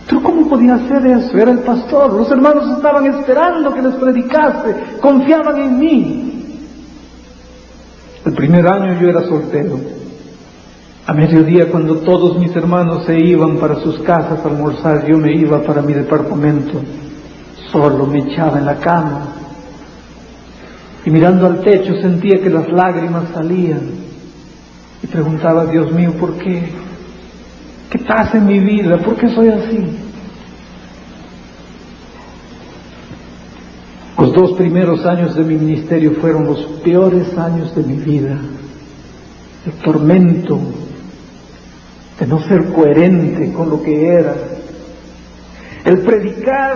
¿Pero cómo podía hacer eso? Era el pastor, los hermanos estaban esperando que les predicase, confiaban en mí. El primer año yo era soltero. A mediodía, cuando todos mis hermanos se iban para sus casas a almorzar, yo me iba para mi departamento, solo me echaba en la cama. Y mirando al techo sentía que las lágrimas salían. Y preguntaba, Dios mío, ¿por qué? ¿Qué pasa en mi vida? ¿Por qué soy así? Los 2 primeros años de mi ministerio fueron los peores años de mi vida. El tormento de no ser coherente con lo que era. El predicar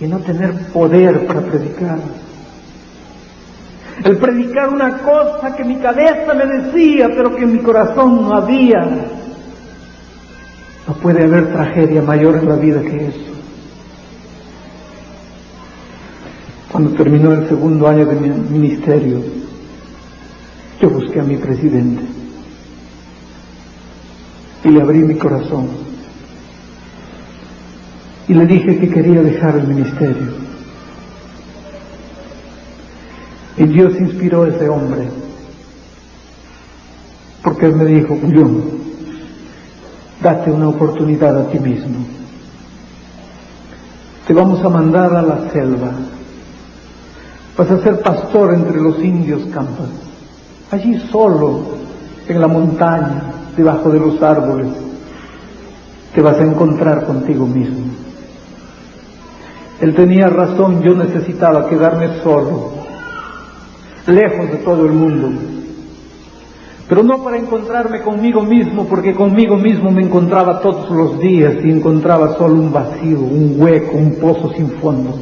y no tener poder para predicar. El predicar una cosa que mi cabeza me decía, pero que en mi corazón no había. No puede haber tragedia mayor en la vida que eso. Cuando terminó el segundo año de mi ministerio, yo busqué a mi presidente y le abrí mi corazón y le dije que quería dejar el ministerio. Y Dios inspiró a ese hombre, porque él me dijo, Julián, date una oportunidad a ti mismo. Te vamos a mandar a la selva. Vas a ser pastor entre los indios campas. Allí solo, en la montaña, debajo de los árboles, te vas a encontrar contigo mismo. Él tenía razón, yo necesitaba quedarme solo, lejos de todo el mundo. Pero no para encontrarme conmigo mismo, porque conmigo mismo me encontraba todos los días y encontraba solo un vacío, un hueco, un pozo sin fondo.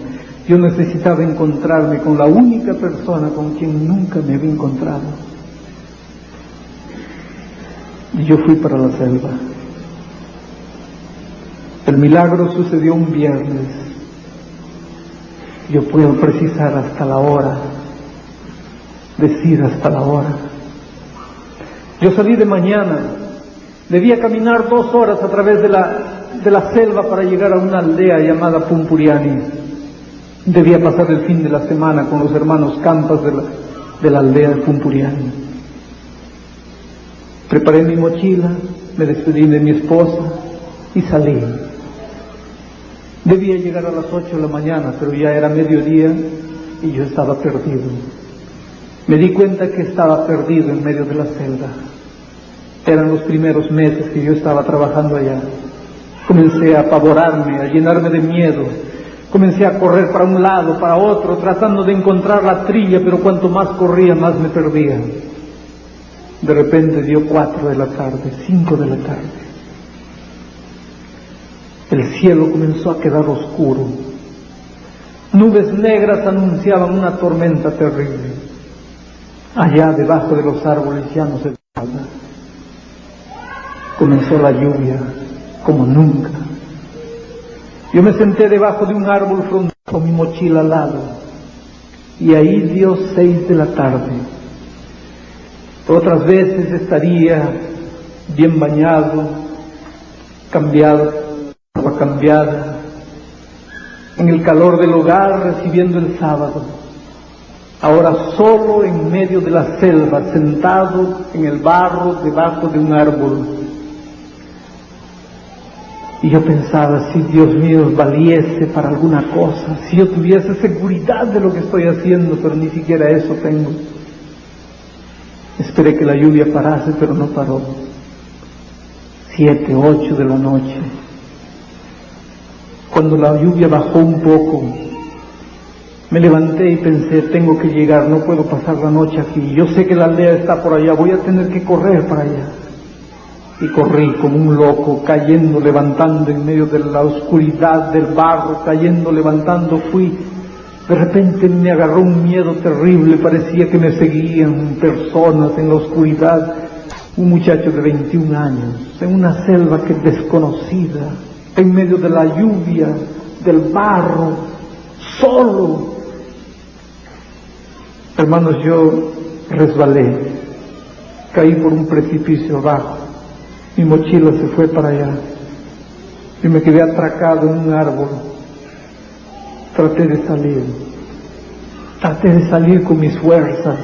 Yo necesitaba encontrarme con la única persona con quien nunca me había encontrado. Y yo fui para la selva. El milagro sucedió un viernes. Yo puedo precisar hasta la hora, decir hasta la hora. Yo salí de mañana, debía caminar 2 horas a través de la selva para llegar a una aldea llamada Pumpuriani. Debía pasar el fin de la semana con los hermanos campas de la aldea de Pumpuriani. Preparé mi mochila, me despedí de mi esposa y salí. Debía llegar a las 8 de la mañana, pero ya era mediodía y yo estaba perdido. Me di cuenta que estaba perdido en medio de la selva. Eran los primeros meses que yo estaba trabajando allá. Comencé a apavorarme, a llenarme de miedo. Comencé a correr para un lado, para otro, tratando de encontrar la trilla, pero cuanto más corría, más me perdía. De repente dio 4 de la tarde, 5 de la tarde. El cielo comenzó a quedar oscuro. Nubes negras anunciaban una tormenta terrible. Allá debajo de los árboles ya no se veía nada. Comenzó la lluvia como nunca. Yo me senté debajo de un árbol frondoso con mi mochila al lado, y ahí dio 6 de la tarde. Otras veces estaría bien bañado, cambiado, ropa cambiada, en el calor del hogar recibiendo el sábado. Ahora solo en medio de la selva, sentado en el barro debajo de un árbol. Y yo pensaba, si Dios mío valiese para alguna cosa, si yo tuviese seguridad de lo que estoy haciendo, pero ni siquiera eso tengo. Esperé que la lluvia parase, pero no paró. 7, 8 de la noche. Cuando la lluvia bajó un poco, me levanté y pensé, tengo que llegar, no puedo pasar la noche aquí. Yo sé que la aldea está por allá, voy a tener que correr para allá. Y corrí como un loco, cayendo, levantando en medio de la oscuridad del barro, cayendo, levantando, fui. De repente me agarró un miedo terrible, parecía que me seguían personas en la oscuridad. Un muchacho de 21 años, en una selva que es desconocida, en medio de la lluvia, del barro, solo. Hermanos, yo resbalé, caí por un precipicio abajo. Mi mochila se fue para allá y me quedé atracado en un árbol. Traté de salir con mis fuerzas.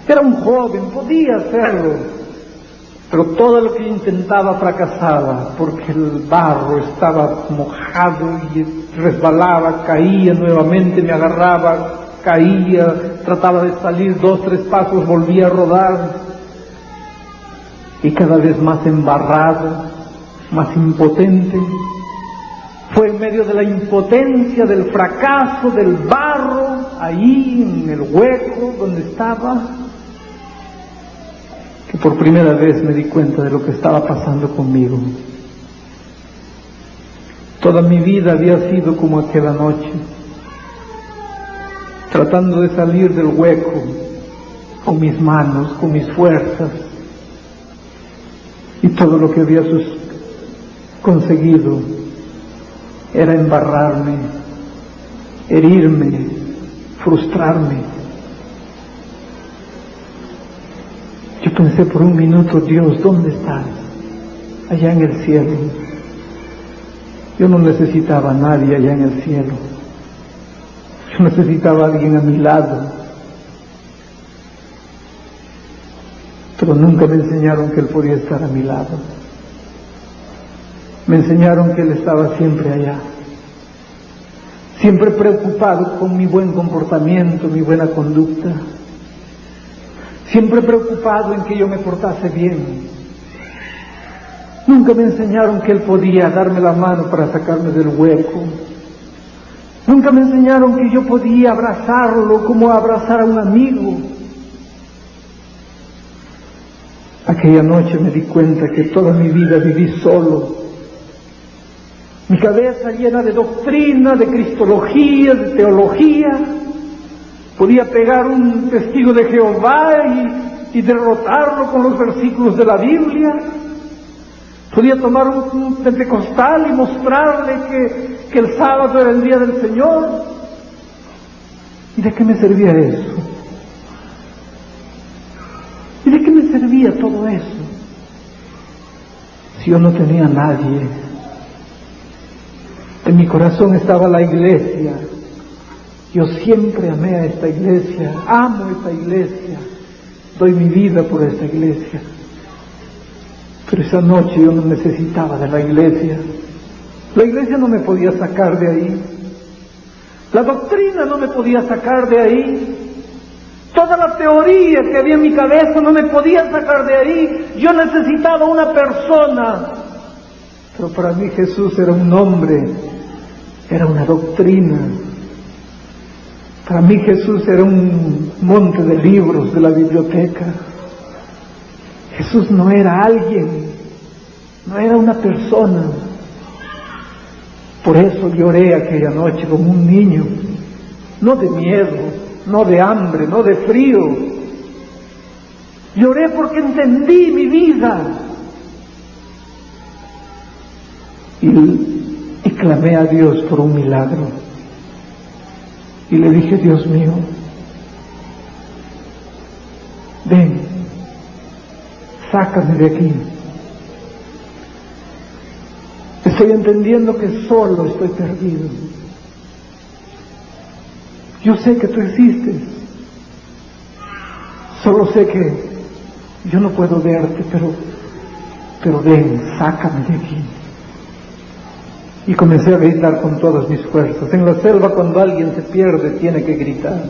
Era un joven, podía hacerlo, pero todo lo que intentaba fracasaba, porque el barro estaba mojado y resbalaba, caía nuevamente, me agarraba, caía, trataba de salir 2, 3 pasos, volvía a rodar. Y cada vez más embarrado, más impotente. Fue en medio de la impotencia, del fracaso, del barro, ahí en el hueco donde estaba, que por primera vez me di cuenta de lo que estaba pasando conmigo. Toda mi vida había sido como aquella noche, tratando de salir del hueco con mis manos, con mis fuerzas. Y todo lo que había conseguido era embarrarme, herirme, frustrarme. Yo pensé por un minuto, Dios, ¿dónde estás? Allá en el cielo. Yo no necesitaba a nadie allá en el cielo. Yo necesitaba a alguien a mi lado. Pero nunca me enseñaron que Él podía estar a mi lado. Me enseñaron que Él estaba siempre allá, siempre preocupado con mi buen comportamiento, mi buena conducta, siempre preocupado en que yo me portase bien. Nunca me enseñaron que Él podía darme la mano para sacarme del hueco. Nunca me enseñaron que yo podía abrazarlo como abrazar a un amigo. Aquella noche me di cuenta que toda mi vida viví solo. Mi cabeza llena de doctrina, de cristología, de teología. Podía pegar un testigo de Jehová y derrotarlo con los versículos de la Biblia. Podía tomar un pentecostal y mostrarle que el sábado era el día del Señor. ¿Y de qué me servía eso? ¿Y de qué me servía todo eso? Si yo no tenía a nadie. En mi corazón estaba la iglesia. Yo siempre amé a esta iglesia, amo esta iglesia, doy mi vida por esta iglesia. Pero esa noche yo no necesitaba de la iglesia. La iglesia no me podía sacar de ahí. La doctrina no me podía sacar de ahí. Toda la teoría que había en mi cabeza no me podía sacar de ahí. Yo necesitaba una persona. Pero para mí Jesús era un hombre, era una doctrina. Para mí Jesús era un monte de libros de la biblioteca. Jesús no era alguien, no era una persona. Por eso lloré aquella noche como un niño, no de miedo, no de hambre, no de frío. Lloré porque entendí mi vida. Y clamé a Dios por un milagro. Y le dije, Dios mío, ven, sácame de aquí. Estoy entendiendo que solo estoy perdido. Yo sé que tú existes. Solo sé que yo no puedo verte, pero ven, sácame de aquí. Y comencé a gritar con todas mis fuerzas. En la selva, cuando alguien se pierde, tiene que gritar.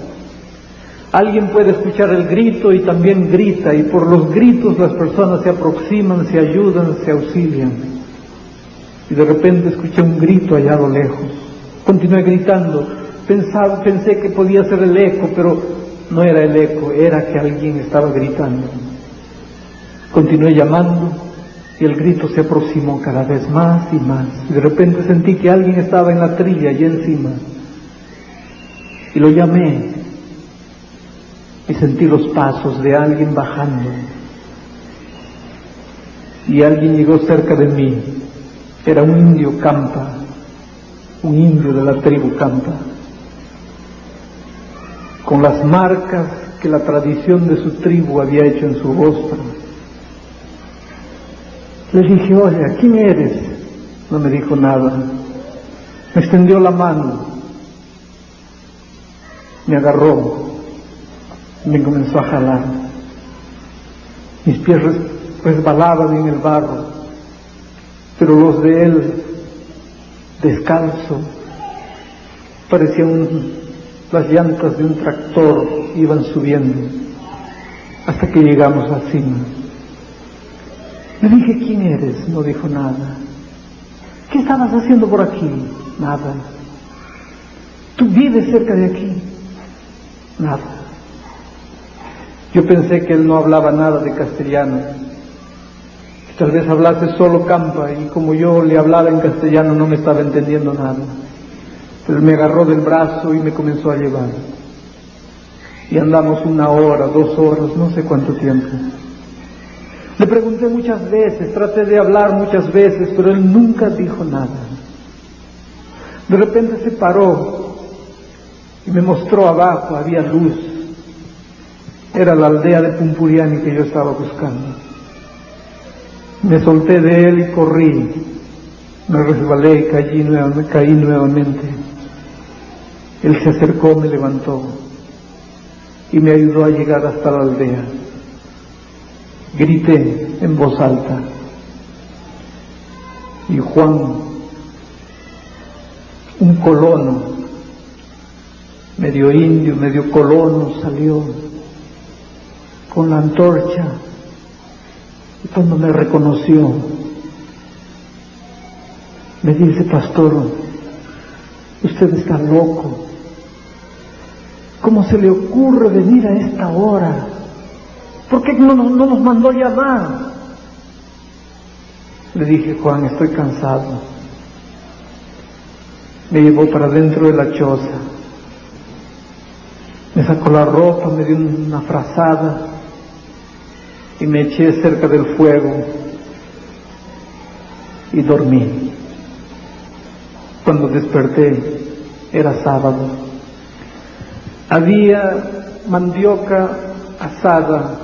Alguien puede escuchar el grito y también grita, y por los gritos las personas se aproximan, se ayudan, se auxilian. Y de repente escuché un grito allá a lo lejos. Continué gritando. Pensé que podía ser el eco, pero no era el eco, era que alguien estaba gritando. Continué llamando y el grito se aproximó cada vez más y más. Y de repente sentí que alguien estaba en la trilla allí encima. Y lo llamé y sentí los pasos de alguien bajando. Y alguien llegó cerca de mí. Era un indio Campa, un indio de la tribu Campa, con las marcas que la tradición de su tribu había hecho en su rostro. Le dije, oye, ¿quién eres? No me dijo nada. Me extendió la mano, me agarró, me comenzó a jalar. Mis pies resbalaban en el barro, pero los de él, descalzo, parecían las llantas de un tractor, iban subiendo hasta que llegamos a la cima. Le dije, ¿quién eres? No dijo nada. ¿Qué estabas haciendo por aquí? Nada. ¿Tú vives cerca de aquí? Nada. Yo pensé que él no hablaba nada de castellano. Tal vez hablase solo Campa, y como yo le hablaba en castellano no me estaba entendiendo nada. Él me agarró del brazo y me comenzó a llevar. Y andamos 1 hora, 2 horas, no sé cuánto tiempo. Le pregunté muchas veces, traté de hablar muchas veces, pero él nunca dijo nada. De repente se paró y me mostró abajo, había luz. Era la aldea de Pumpuriani que yo estaba buscando. Me solté de él y corrí. Me resbalé y caí nuevamente. Él se acercó, me levantó y me ayudó a llegar hasta la aldea. Grité en voz alta y Juan, un colono, medio indio, medio colono, salió con la antorcha y cuando me reconoció me dice, pastor, usted está loco. ¿Cómo se le ocurre venir a esta hora? ¿Por qué no nos mandó llamar? Le dije, Juan, estoy cansado. Me llevó para dentro de la choza. Me sacó la ropa, me dio una frazada y me eché cerca del fuego y dormí. Cuando desperté era sábado. Había mandioca asada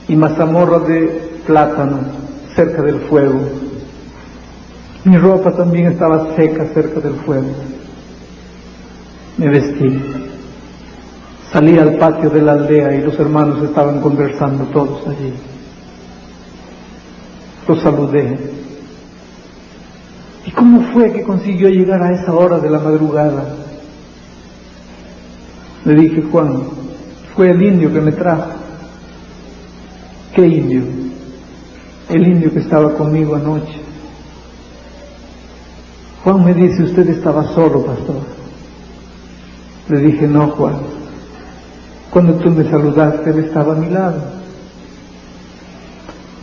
y mazamorra de plátano cerca del fuego. Mi ropa también estaba seca cerca del fuego. Me vestí, salí al patio de la aldea y los hermanos estaban conversando todos allí. Los saludé. ¿Y cómo fue que consiguió llegar a esa hora de la madrugada? Le dije: Juan, fue el indio que me trajo. ¿Qué indio? El indio que estaba conmigo anoche. Juan me dice: usted estaba solo, pastor. Le dije: no, Juan, cuando tú me saludaste, él estaba a mi lado.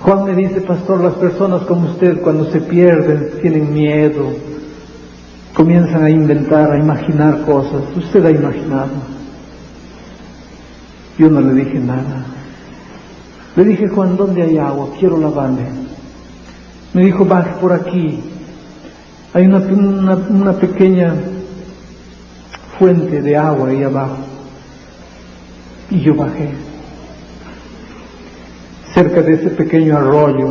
Juan me dice: pastor, las personas como usted, cuando se pierden, tienen miedo, comienzan a inventar, a imaginar cosas. Usted ha imaginado. Yo no le dije nada. Le dije: Juan, ¿dónde hay agua? Quiero lavarme. Me dijo: baje por aquí. Hay una pequeña fuente de agua ahí abajo. Y yo bajé. Cerca de ese pequeño arroyo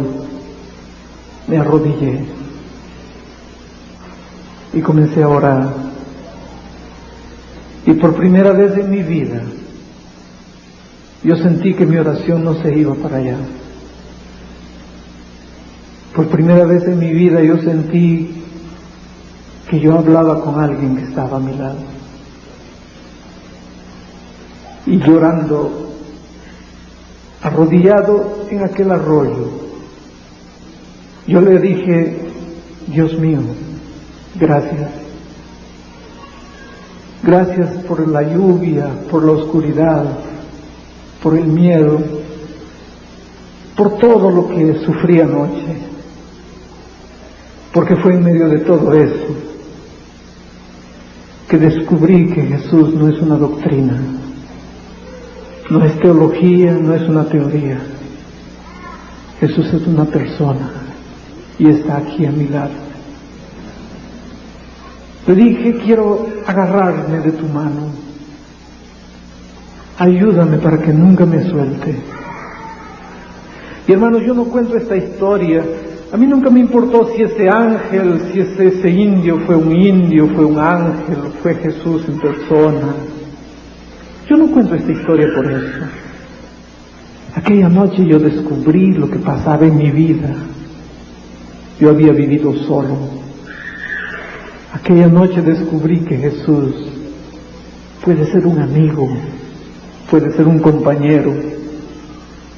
me arrodillé y comencé a orar. Y por primera vez en mi vida yo sentí que mi oración no se iba para allá. Por primera vez en mi vida yo sentí que yo hablaba con alguien que estaba a mi lado. Y llorando, arrodillado en aquel arroyo, yo le dije: Dios mío, gracias. Gracias por la lluvia, por la oscuridad, por el miedo, por todo lo que sufrí anoche. Porque fue en medio de todo eso que descubrí que Jesús no es una doctrina, no es teología, no es una teoría. Jesús es una persona y está aquí a mi lado. Le dije: quiero agarrarme de tu mano. Ayúdame para que nunca me suelte. Y hermanos, yo no cuento esta historia. A mí nunca me importó si ese ángel, si ese indio, fue un ángel, fue Jesús en persona. Yo no cuento esta historia por eso. Aquella noche yo descubrí lo que pasaba en mi vida. Yo había vivido solo. Aquella noche descubrí que Jesús puede ser un amigo, puede ser un compañero,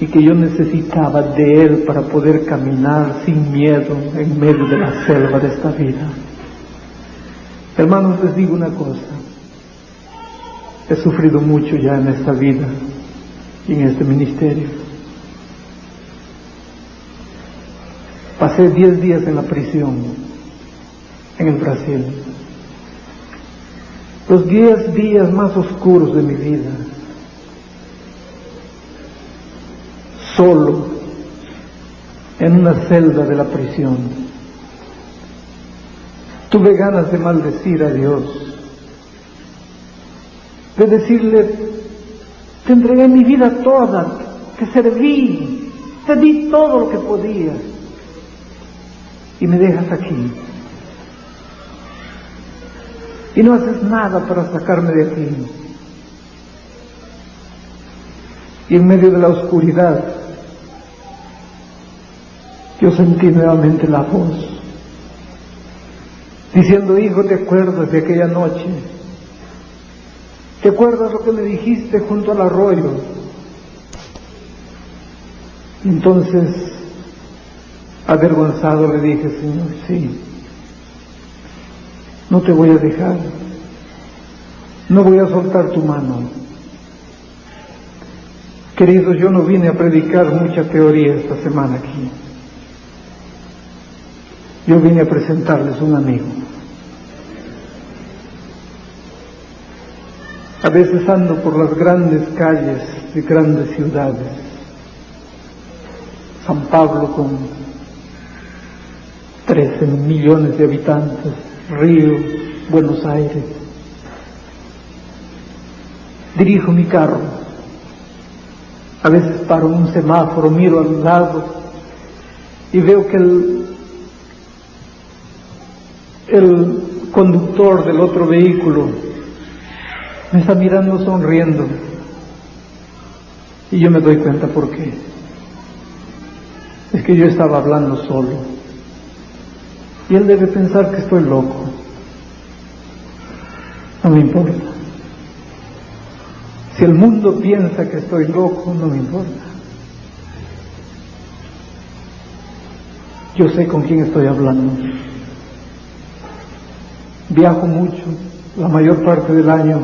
y que yo necesitaba de Él para poder caminar sin miedo en medio de la selva de esta vida. Hermanos, les digo una cosa: he sufrido mucho ya en esta vida y en este ministerio. Pasé 10 días en la prisión, en el Brasil. Los 10 días más oscuros de mi vida. Solo, en una celda de la prisión. Tuve ganas de maldecir a Dios, de decirle: te entregué mi vida toda, te serví, te di todo lo que podía, y me dejas aquí, y no haces nada para sacarme de aquí. Y en medio de la oscuridad, yo sentí nuevamente la voz, diciendo: hijo, ¿te acuerdas de aquella noche? ¿Te acuerdas lo que me dijiste junto al arroyo? Y entonces, avergonzado, le dije: Señor, sí, no te voy a dejar, no voy a soltar tu mano. Queridos, yo no vine a predicar mucha teoría esta semana aquí. Yo vine a presentarles un amigo. A veces ando por las grandes calles de grandes ciudades. San Pablo con 13 millones de habitantes, Río, Buenos Aires. Dirijo mi carro. A veces paro en un semáforo, miro al lado y veo que el conductor del otro vehículo me está mirando sonriendo, y yo me doy cuenta por qué. Es que yo estaba hablando solo y él debe pensar que estoy loco. No me importa. Si el mundo piensa que estoy loco, no me importa. Yo sé con quién estoy hablando. Viajo mucho, la mayor parte del año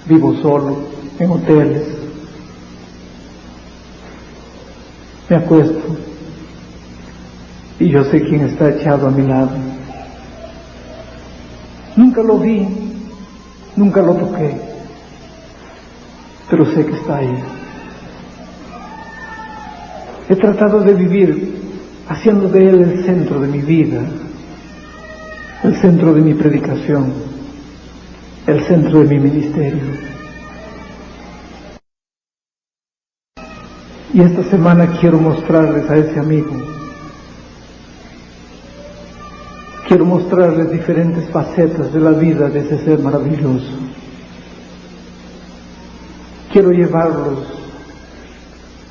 vivo solo, en hoteles. Me acuesto y yo sé quién está echado a mi lado. Nunca lo vi, nunca lo toqué, pero sé que está ahí. He tratado de vivir haciendo de él el centro de mi vida, el centro de mi predicación, el centro de mi ministerio. Y esta semana quiero mostrarles a ese amigo, quiero mostrarles diferentes facetas de la vida de ese ser maravilloso. Quiero llevarlos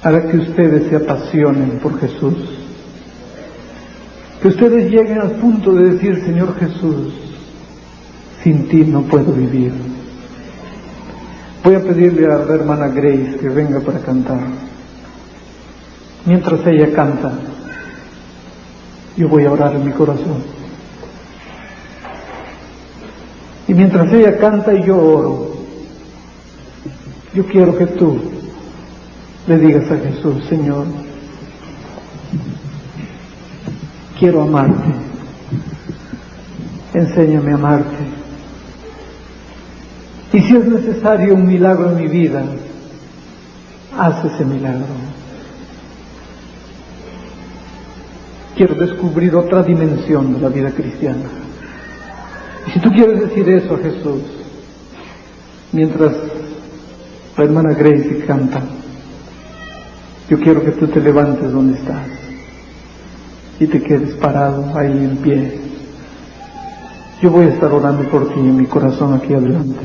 a que ustedes se apasionen por Jesús, que ustedes lleguen al punto de decir: Señor Jesús, sin ti no puedo vivir. Voy a pedirle a la hermana Grace que venga para cantar. Mientras ella canta, yo voy a orar en mi corazón. Y mientras ella canta y yo oro, yo quiero que tú le digas a Jesús: Señor, quiero amarte, enséñame a amarte. Y si es necesario un milagro en mi vida, haz ese milagro. Quiero descubrir otra dimensión de la vida cristiana. Y si tú quieres decir eso a Jesús, mientras la hermana Grace canta, yo quiero que tú te levantes donde estás y te quedes parado ahí en pie. Yo voy a estar orando por ti en mi corazón aquí adelante.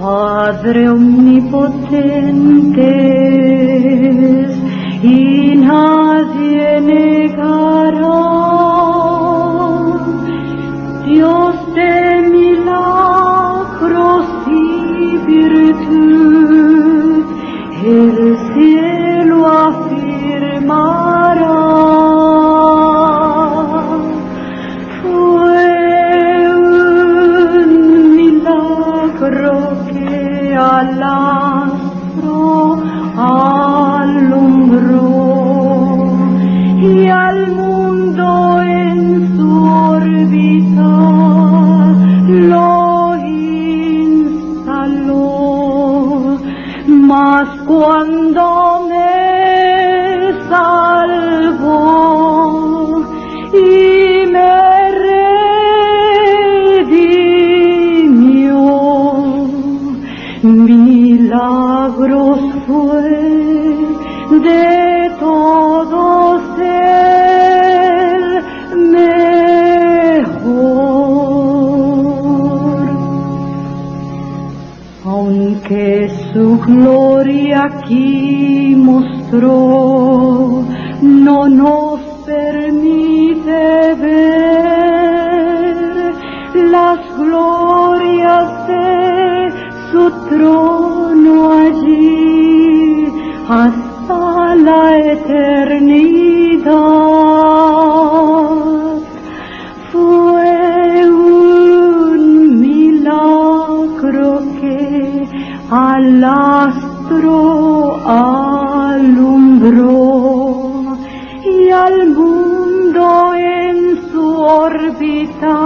Padre omnipotente es, y nadie negará, Dios de milagros y virtud, el cielo afirmará. Al astro alumbró y al mundo en su órbita lo instaló. Mas cuando me salvó y me milagros fue de todos el mejor. Aunque su gloria aquí mostró, no nos permite ver las glorias de su trono allí hasta la eternidad. Fue un milagro que al astro alumbró y al mundo en su órbita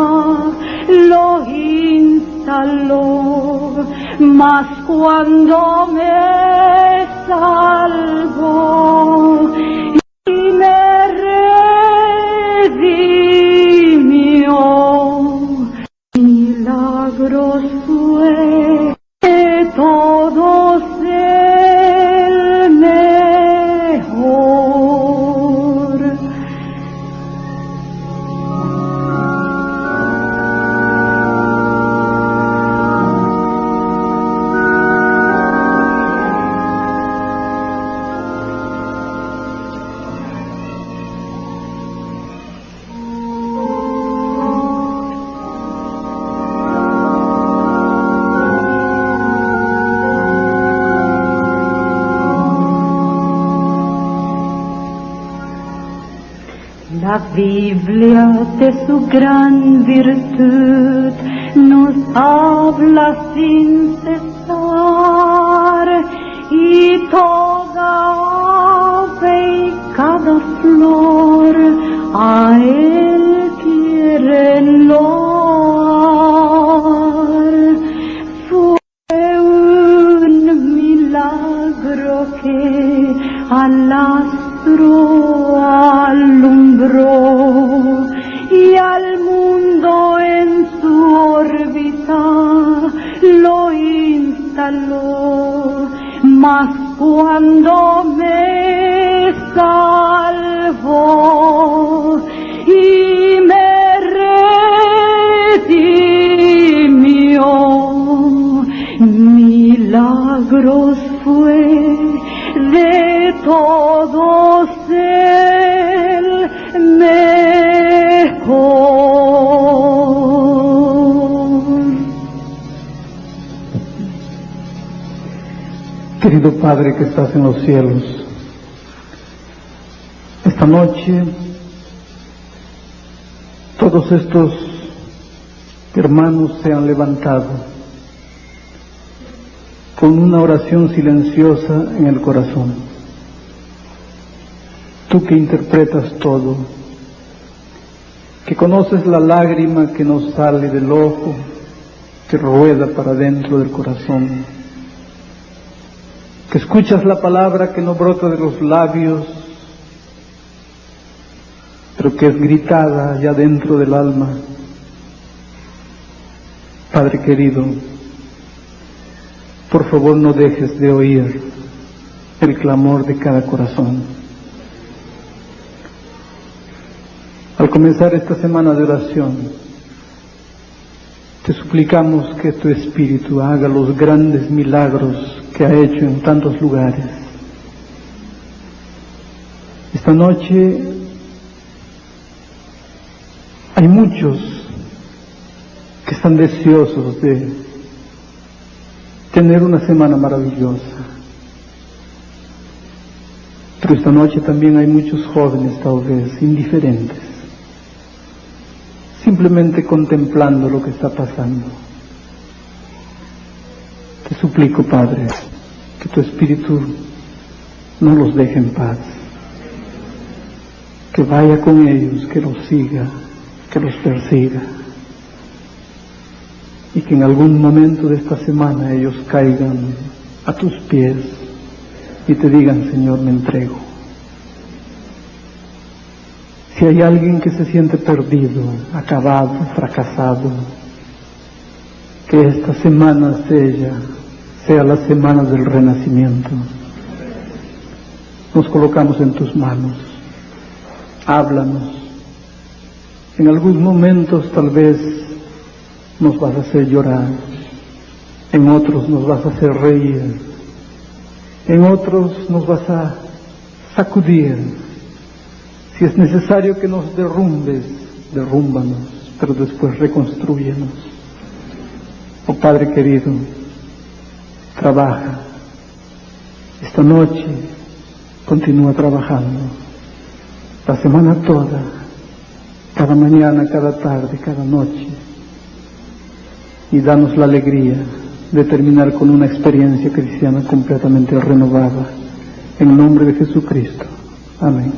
lo instaló. Mas cuando me salvó y me redimió, milagros fue de todos el mejor. La Biblia de su gran virtud nos habla sin cesar, y toda ave y cada flor a él quieren loar. Fue un milagro que al astro alumbró y al mundo en su órbita lo instaló. Mas cuando me salvó y me redimió, milagros fue de todos el mejor. Querido Padre que estás en los cielos, esta noche todos estos hermanos se han levantado con una oración silenciosa en el corazón. Tú que interpretas todo, que conoces la lágrima que nos sale del ojo, que rueda para dentro del corazón, que escuchas la palabra que no brota de los labios, pero que es gritada allá dentro del alma. Padre querido, por favor no dejes de oír el clamor de cada corazón. Al comenzar esta semana de oración, te suplicamos que tu Espíritu haga los grandes milagros que ha hecho en tantos lugares. Esta noche hay muchos que están deseosos de tener una semana maravillosa. Pero esta noche también hay muchos jóvenes, tal vez, indiferentes, simplemente contemplando lo que está pasando. Te suplico, Padre, que tu Espíritu no los deje en paz, que vaya con ellos, que los siga, que los persiga, y que en algún momento de esta semana ellos caigan a tus pies y te digan: Señor, me entrego. Si hay alguien que se siente perdido, acabado, fracasado, que esta semana sea la semana del renacimiento. Nos colocamos en tus manos. Háblanos. En algunos momentos tal vez nos vas a hacer llorar, en otros nos vas a hacer reír, en otros nos vas a sacudir. Si es necesario que nos derrumbes, derrúmbanos, pero después reconstrúyenos. Oh Padre querido, trabaja. Esta noche continúa trabajando. La semana toda, cada mañana, cada tarde, cada noche. Y danos la alegría de terminar con una experiencia cristiana completamente renovada. En nombre de Jesucristo. Amén.